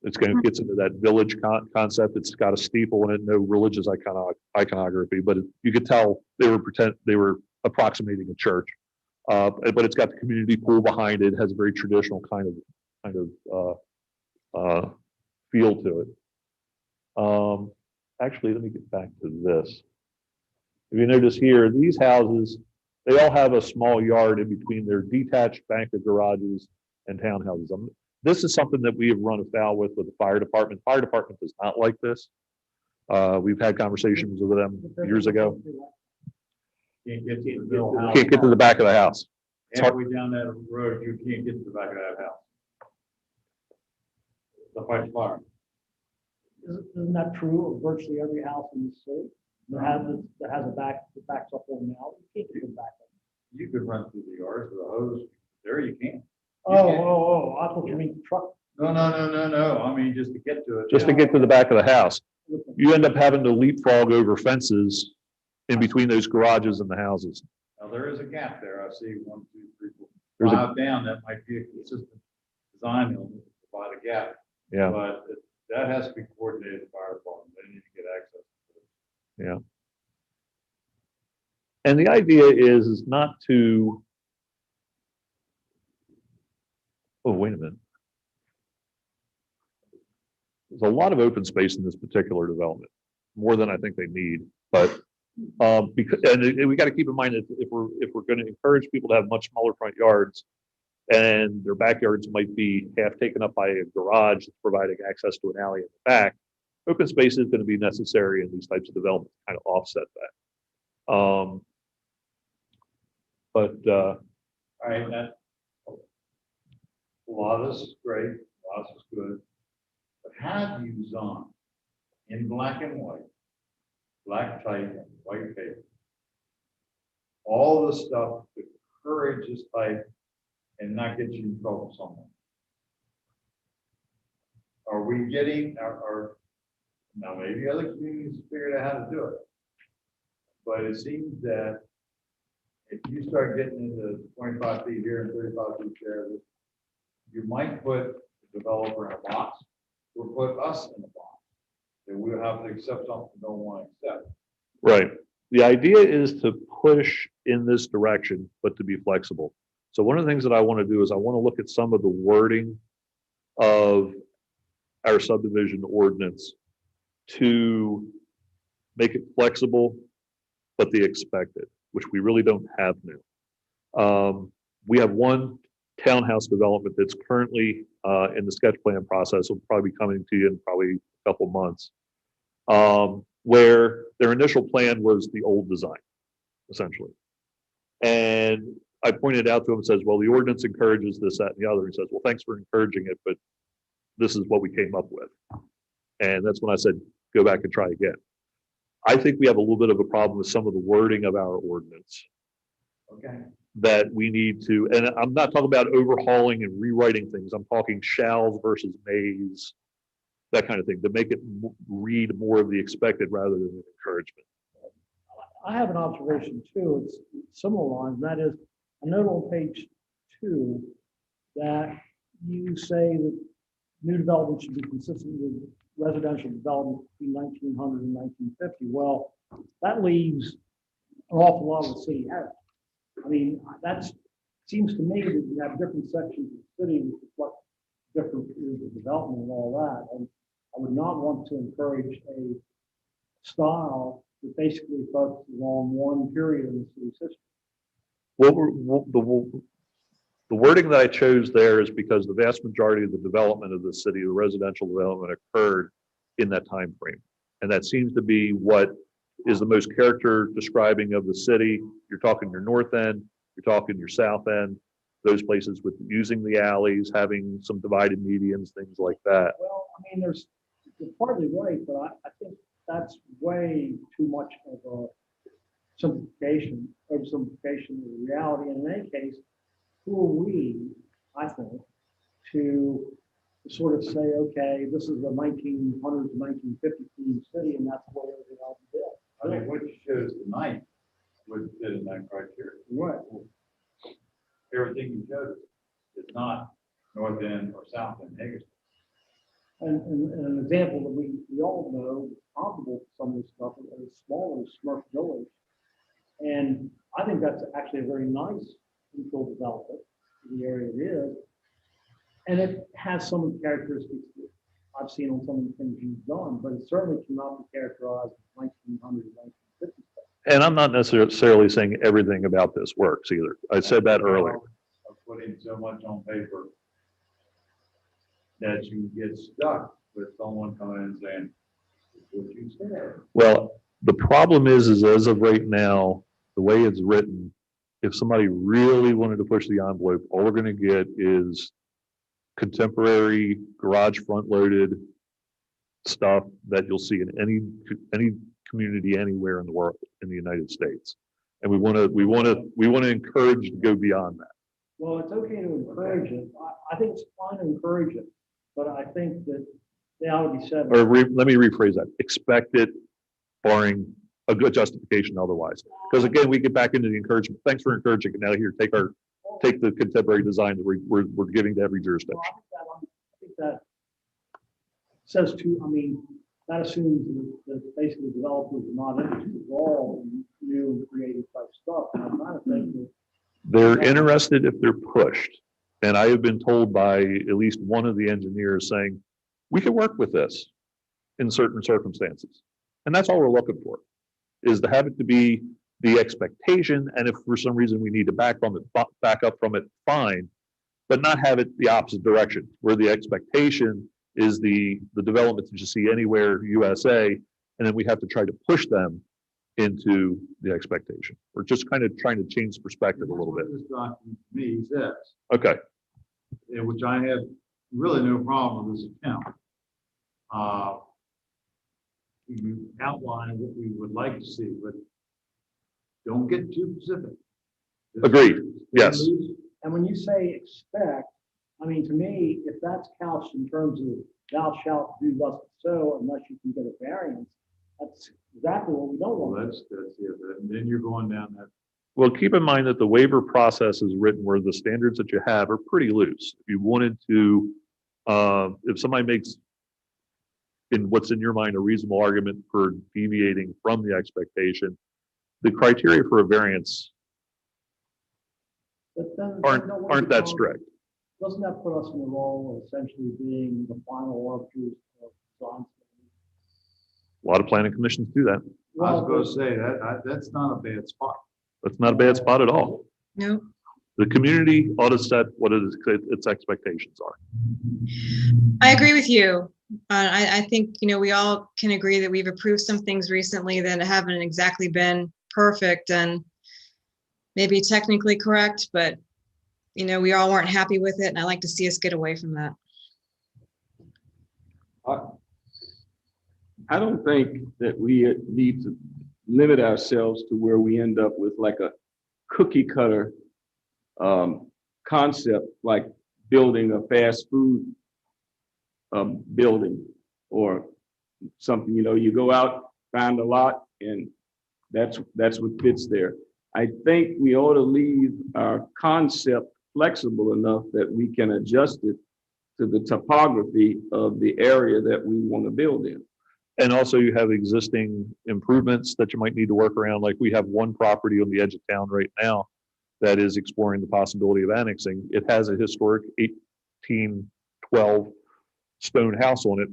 It's going to get into that village concept. It's got a steeple in it, no religious iconography, but you could tell they were approximating a church. But it's got the community pool behind it. Has a very traditional kind of feel to it. Actually, let me get back to this. If you notice here, these houses, they all have a small yard in between their detached bank of garages and townhouses. This is something that we have run afoul with the fire department. Fire department does not like this. We've had conversations with them years ago. Can't get to the middle house. Can't get to the back of the house. Halfway down that road, you can't get to the back of that house. The fire. Isn't that true of virtually every house in the city that has a back that backs up on the alley? You can't get to the back. You could run through the yards with a hose. There you can. I thought you mean truck. No. I mean, just to get to it. Just to get to the back of the house. You end up having to leapfrog over fences in between those garages and the houses. Now, there is a gap there. I see 1, 2, 3, 4, There's 5 down. That might be a consistent design element to provide a gap. Yeah. But that has to be coordinated with the fire department. They need to get access to it. Yeah. And the idea is not to, oh, wait a minute. There's a lot of open space in this particular development, more than I think they need, but Because, and we got to keep in mind that if we're going to encourage people to have much smaller front yards, and their backyards might be half taken up by a garage that's providing access to an alley in the back, open space is going to be necessary in these types of developments to kind of offset that. All right, that, a lot of this is great, a lot of this is good. But have you designed in black and white, black type and white paper, all the stuff to encourage this type and not get you in trouble somewhere? Are we getting, now maybe other communities figured out how to do it. But it seems that if you start getting into 25 feet here and 35 feet there, you might put the developer in a box, or put us in a box. And we'll have to accept something we don't want to accept. Right. The idea is to push in this direction, but to be flexible. So one of the things that I want to do is I want to look at some of the wording of our subdivision ordinance to make it flexible, but the expected, which we really don't have now. We have one townhouse development that's currently in the sketch plan process. Will probably be coming to you in probably a couple months, where their initial plan was the old design, essentially. And I pointed out to him and says, well, the ordinance encourages this, that, and the other. He says, well, thanks for encouraging it, but this is what we came up with. And that's when I said, go back and try again. I think we have a little bit of a problem with some of the wording of our ordinance Okay. that we need to, and I'm not talking about overhauling and rewriting things. I'm talking shalls versus mays, that kind of thing, to make it read more of the expected rather than the encouragement. I have an observation too, it's similar lines, and that is, I note on page 2 that you say that new development should be consistent with residential development between 1900 and 1950. Well, that leaves an awful lot of the city out. I mean, that seems to me that you have different sections of the city which reflect different periods of development and all that. And I would not want to encourage a style that basically focuses on one period in the city system. The wording that I chose there is because the vast majority of the development of the city, the residential development, occurred in that time frame. And that seems to be what is the most character describing of the city. You're talking your north end, you're talking your south end, those places with using the alleys, having some divided medians, things like that. Well, I mean, you're partly right, but I think that's way too much of a simplification, oversimplification of the reality. And in any case, who are we, I think, to sort of say, okay, this is a 1900s, 1950s theme city, and that's the way everything else is built. I mean, what you shows tonight would fit in that criteria. Right. Everything you showed is not north end or south end Hagerstown. And an example that we all know, comparable to some of this stuff, is small as Smurf Village. And I think that's actually a very nice infill development in the area it is. And it has some of the characteristics that I've seen on some of the things you've done, but it certainly cannot be characterized as 1900 and 1950 stuff. And I'm not necessarily saying everything about this works either. I said that earlier. Of putting so much on paper that you get stuck with someone coming in and saying, what you said. Well, the problem is as of right now, the way it's written, if somebody really wanted to push the envelope, all we're going to get is contemporary garage front loaded stuff that you'll see in any community anywhere in the world, in the United States. And we want to encourage to go beyond that. Well, it's okay to encourage it. I think it's fine to encourage it, but I think that they ought to be said. Or let me rephrase that. Expect it, barring a good justification otherwise. Because again, we get back into the encouragement. Thanks for encouraging it. Now here, take the contemporary design that we're giving to every jurisdiction. Well, I think that says that assumes that basically developers are not interested at all in new and creative type stuff. And I'm not thinking They're interested if they're pushed. And I have been told by at least one of the engineers saying, we can work with this in certain circumstances. And that's all we're looking for. is to have it to be the expectation, and if for some reason we need to back up from it, fine, but not have it the opposite direction, where the expectation is the development that you see anywhere USA, and then we have to try to push them into the expectation. We're just kind of trying to change perspective a little bit. This document to me says, Okay, which I have really no problem with this account. You outline what we would like to see, but don't get too specific. agreed, yes. And when you say expect, I mean, to me, if that's couched in terms of thou shalt do thus and so, unless you can get a variance, that's exactly what we don't Well, want. that's it. And then you're going down that. Well, keep in mind that the waiver process is written where the standards that you have are pretty loose. If you wanted to, if somebody makes in what's in your mind a reasonable argument for deviating from the expectation, the criteria for a variance But then- aren't that strict. Doesn't that put us in the role of essentially being the final arbiters of design? A lot of planning commissions do that. I was going to say that's not a bad spot. That's not a bad spot at all. No. The community ought to set what its expectations are. I agree with you. I think, we all can agree that we've approved some things recently that haven't exactly been perfect and maybe technically correct, but, we all weren't happy with it, and I like to see us get away from that. I don't think that we need to limit ourselves to where we end up with like a cookie cutter concept, like building a fast food building or something. You go out, find a lot, and that's what fits there. I think we ought to leave our concept flexible enough that we can adjust it to the topography of the area that we want to build in. And also you have existing improvements that you might need to work around. Like we have one property on the edge of town right now that is exploring the possibility of annexing. It has a historic 1812 stone house on it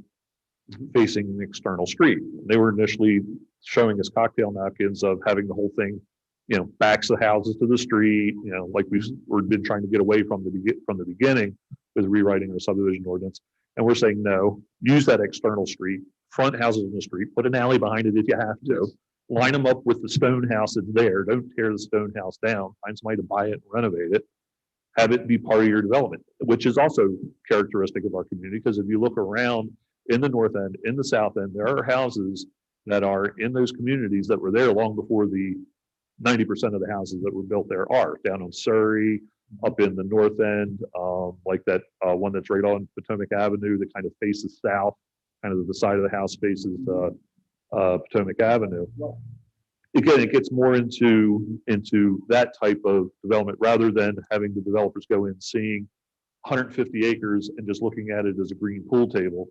facing an external street. They were initially showing us cocktail napkins of having the whole thing, backs the houses to the street, like we've been trying to get away from the beginning with rewriting the subdivision ordinance. And we're saying, no, use that external street, front houses in the street, put an alley behind it if you have to, line them up with the stone house that's there. Don't tear the stone house down, find somebody to buy it and renovate it, have it be part of your development, which is also characteristic of our community. Because if you look around in the north end, in the south end, there are houses that are in those communities that were there long before the 90% of the houses that were built there are. Down on Surrey, up in the north end, like that one that's right on Potomac Avenue that kind of faces south, kind of the side of the house faces Potomac Avenue. Again, it gets more into that type of development rather than having the developers go in seeing 150 acres and just looking at it as a green pool table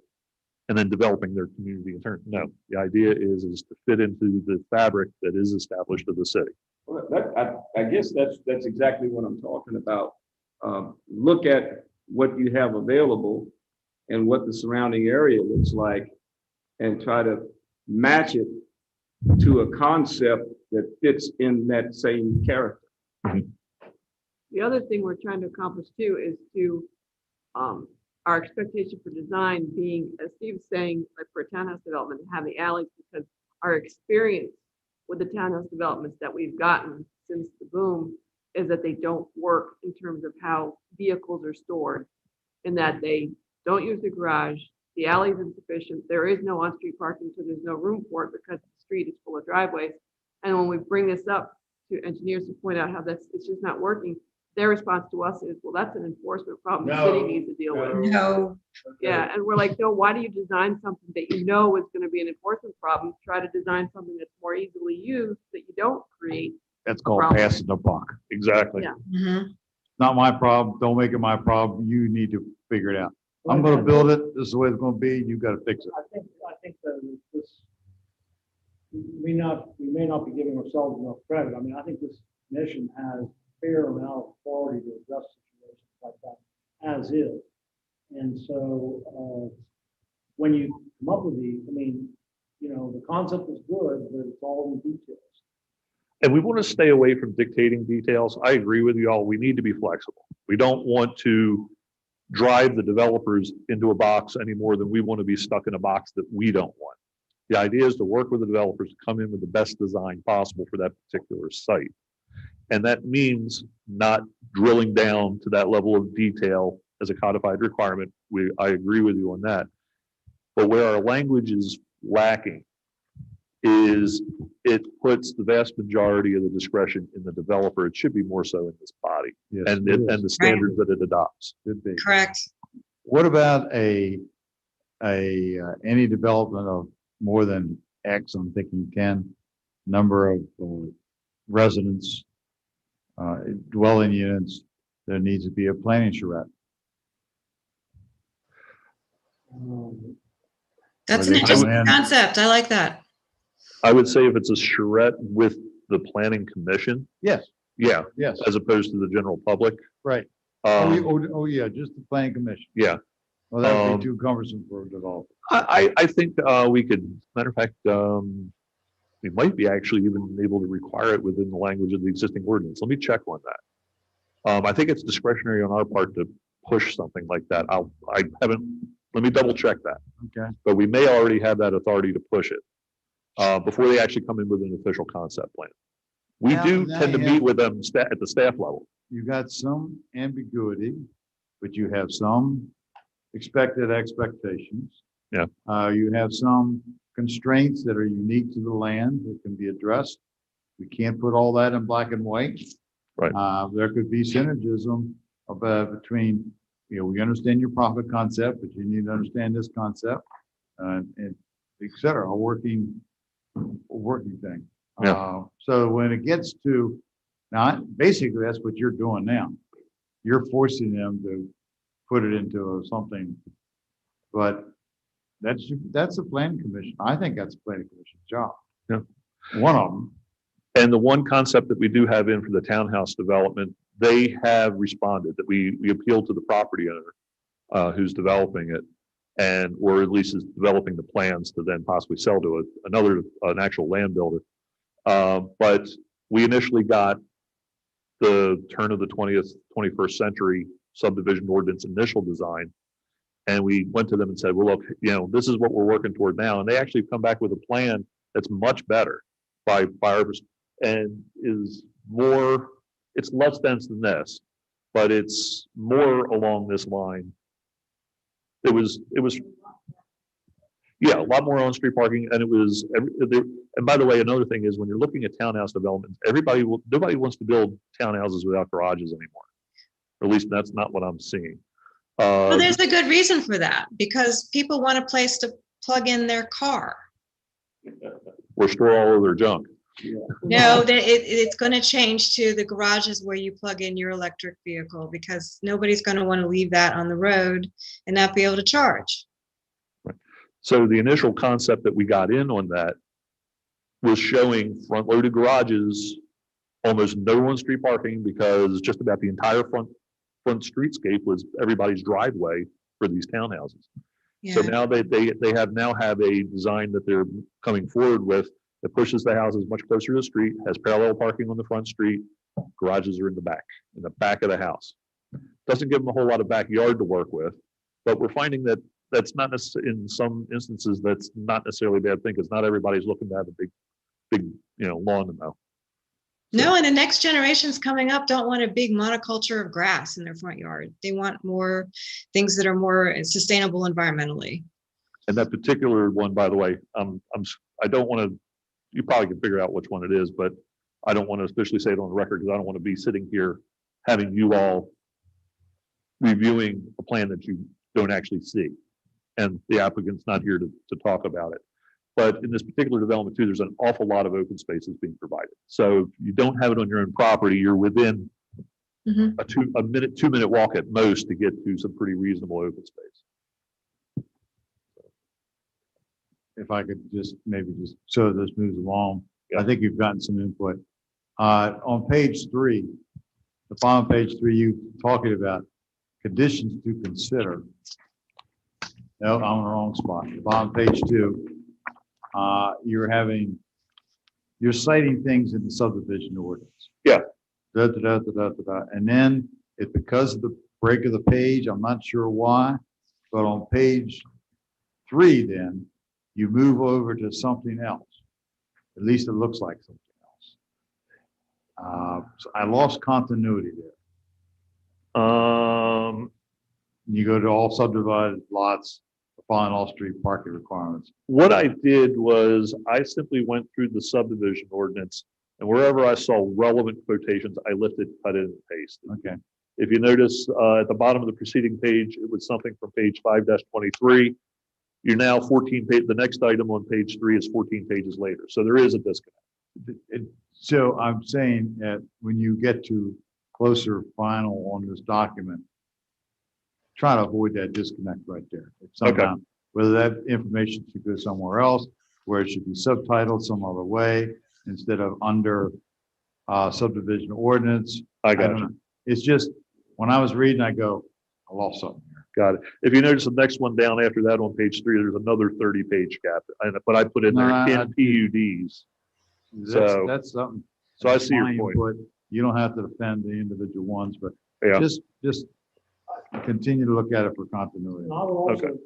and then developing their community in turn. No, the idea is to fit into the fabric that is established of the city. Well, I guess that's exactly what I'm talking about. Look at what you have available and what the surrounding area looks like and try to match it to a concept that fits in that same character. The other thing we're trying to accomplish too is to, our expectation for design being, as Steve's saying, like for a townhouse development, have the alleys, because our experience with the townhouse developments that we've gotten since the boom is that they don't work in terms of how vehicles are stored, in that they don't use the garage, the alley is insufficient, there is no on-street parking, so there's no room for it because the street is full of driveways. And when we bring this up to engineers to point out how it's just not working, their response to us is, well, that's an enforcement problem the city needs to deal with. No. Yeah, and we're like, no, why do you design something that you know is going to be an enforcement problem? Try to design something that's more easily used that you don't create. That's called Problem. passing the buck. Exactly. Yeah. Mhm. Not my problem. Don't make it my problem. You need to figure it out. I'm going to build it. This is the way it's going to be. You've got to fix it. I think that this, we may not be giving ourselves enough credit. I mean, I think this commission has a fair amount of authority to address situations like that as is. And so when you come up with these, I mean, you know, the concept is good, but it's all in the details. And we want to stay away from dictating details. I agree with you all. We need to be flexible. We don't want to drive the developers into a box any more than we want to be stuck in a box that we don't want. The idea is to work with the developers to come in with the best design possible for that particular site. And that means not drilling down to that level of detail as a codified requirement. I agree with you on that. But where our language is lacking is it puts the vast majority of the discretion in the developer. It should be more so in this body Yes, and it is. and the standards that it adopts. Could be. Correct. What about any development of more than X, I'm thinking 10, number of residents, dwelling units, there needs to be a planning charrette. That's Where an they come interesting in. concept. I like that. I would say if it's a charrette with the planning commission, Yes, yeah, yes, as opposed to the general public. right. Yeah, just the planning commission. Yeah, Well, that would be too cumbersome for a developer. I think we could, matter of fact, we might be actually even able to require it within the language of the existing ordinance. Let me check on that. I think it's discretionary on our part to push something like that. Let me double check that. Okay. But we may already have that authority to push it before they actually come in with an official concept plan. We do Now tend to you meet have- with them at the staff level. You got some ambiguity, but you have some expected expectations. Yeah. You have some constraints that are unique to the land that can be addressed. We can't put all that in black and white. Right. There could be synergism between, you know, we understand your profit concept, but you need to understand this concept, and et cetera, a working thing. Yeah. So when it gets to, now, basically, that's what you're doing now. You're forcing them to put it into something, but that's a planning commission. I think that's a planning commission's job. Yeah. One of them. And the one concept that we do have in for the townhouse development, they have responded that we appealed to the property owner who's developing it, and or at least is developing the plans to then possibly sell to an actual land builder. But we initially got the turn of the 21st century subdivision ordinance initial design, and we went to them and said, well, look, you know, this is what we're working toward now, and they actually come back with a plan that's much better by our and is more, it's less dense than this, but it's more along this line. It was, yeah, a lot more on-street parking, and it was, and by the way, another thing is when you're looking at townhouse developments, nobody wants to build townhouses without garages anymore. Or at least that's not what I'm seeing. Well, there's a good reason for that, because people want a place to plug in their car. Or store all of their junk. No, it's going to change to the garages where you plug in your electric vehicle, because nobody's going to want to leave that on the road and not be able to charge. So the initial concept that we got in on that was showing front-loaded garages, almost no on-street parking, because just about the entire front streetscape was everybody's driveway for these townhouses. So Yeah. now they have a design that they're coming forward with that pushes the houses much closer to the street, has parallel parking on the front street, garages are in the back of the house. Doesn't give them a whole lot of backyard to work with, but we're finding that that's not necessarily, in some instances, that's not necessarily a bad thing, because not everybody's looking to have a big, lawn to mow. No, and the next generations coming up don't want a big monoculture of grass in their front yard. They want more things that are more sustainable environmentally. And that particular one, by the way, I don't want to, you probably can figure out which one it is, but I don't want to officially say it on the record, because I don't want to be sitting here having you all reviewing a plan that you don't actually see. And the applicant's not here to talk about it. But in this particular development too, there's an awful lot of open spaces being provided. So if you don't have it on your own property, you're within a 2-minute walk at most to get to some pretty reasonable open space. If I could maybe so this moves along, Yeah. I think you've gotten some input. On page 3, the bottom page 3, you talking about conditions to consider. No, I'm in the wrong spot. The bottom page 2. you're citing things in the subdivision ordinance. Yeah. Da, da, da, da, da, da, da. And then it, because of the break of the page, I'm not sure why, but on page 3, then you move over to something else. At least it looks like something else. So I lost continuity there. You go to all subdivided lots, following all street parking requirements. What I did was I simply went through the subdivision ordinance, and wherever I saw relevant quotations, I lifted, cut it, and pasted. Okay. If you notice, at the bottom of the preceding page, it was something from page 5-23. You're now 14 page, the next item on page 3 is 14 pages later. So there is a disconnect. So I'm saying that when you get to closer final on this document, try to avoid that disconnect right there. If somehow, whether that information should go somewhere else, where it should be subtitled some other way instead of under subdivision ordinance. I got don't you. know. It's just, when I was reading, I go, I lost something here. Got it. If you notice the next one down after that on page 3, there's another 30-page gap, but I put in there in PUDs. So- That's something. So I see your my point. input. You don't have to defend the individual ones, but Yeah. just continue to look at it for continuity. And I would also,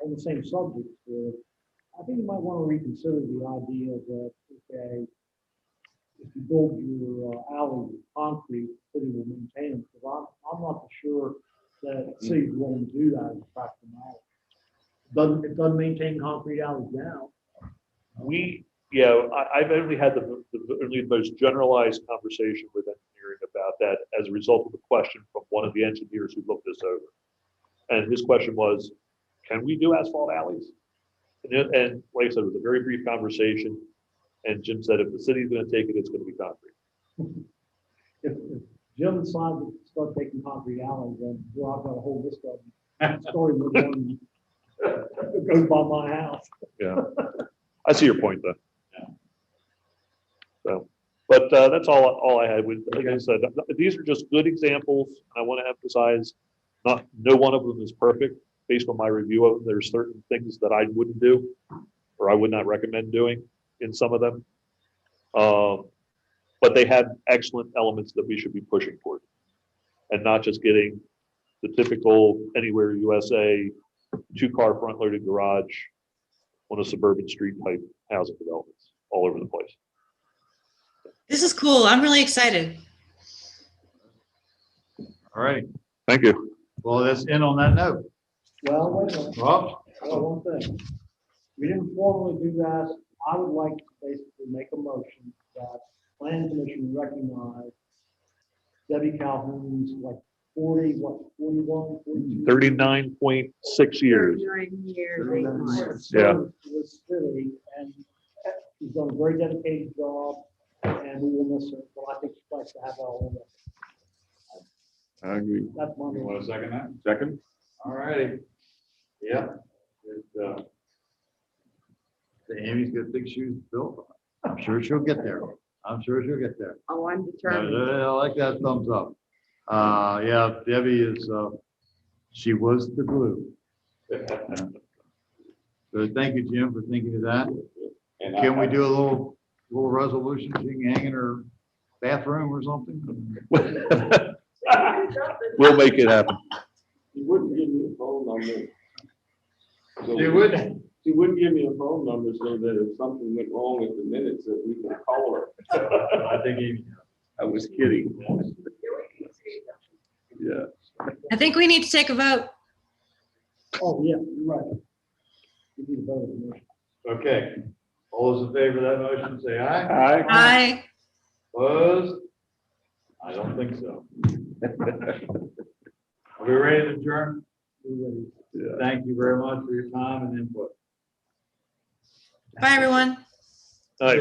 on the same subject, I think you might want to reconsider the idea that, okay, if you build your alley with concrete, the city will maintain them, because I'm not sure that the city's willing to do that as a practical matter. It doesn't maintain concrete alleys now. I've only had only the most generalized conversation with engineering about that as a result of a question from one of the engineers who looked this over. And his question was, can we do asphalt alleys? And like I said, it was a very brief conversation. And Jim said, if the city's going to take it, it's going to be concrete. If Jim decides to start taking concrete alleys, then I've got a whole list of story with one that goes by my house. Yeah. I see your point though. So, but that's all I had. Like I said, these are just good examples. And I want to emphasize, no one of them is perfect. Based on my review of them, there's certain things that I wouldn't do, or I would not recommend doing in some of them. But they have excellent elements that we should be pushing toward, and not just getting the typical anywhere USA 2-car front-loaded garage on a suburban street type housing developments all over the place. This is cool. I'm really excited. All right. Thank you. Well, let's end on that note. Well, wait a minute. Rob? One thing. We didn't formally do that. I would like to basically make a motion that Planning Commission recognize Debbie Calhoun's 41, 42. 39.6 years. 9 years, 8 months. Yeah. The city, and she's done a very dedicated job, and we will miss her. But I think she'd like to have all of it. I agree. That's my. You want to second that? Second. All righty. Yeah. Amy's got big shoes to fill. I'm sure she'll get there. Oh, I'm determined. I like that thumbs up. Yeah, Debbie is, she was the glue. So thank you, Jim, for thinking of that. And Can we do a little resolution she can hang in her bathroom or something? We'll make it happen. She wouldn't give me a phone number. She wouldn't? She wouldn't give me a phone number so that if something went wrong with the minutes, that we could call her. I think I was kidding. Yeah. I think we need to take a vote. Oh, yeah, you're right. We need to vote on the motion. Okay. All those in favor of that motion, say aye. Aye. Opposed? I don't think so. Are we ready to adjourn? We're ready. Thank you very much for your time and input. Bye, everyone. All right.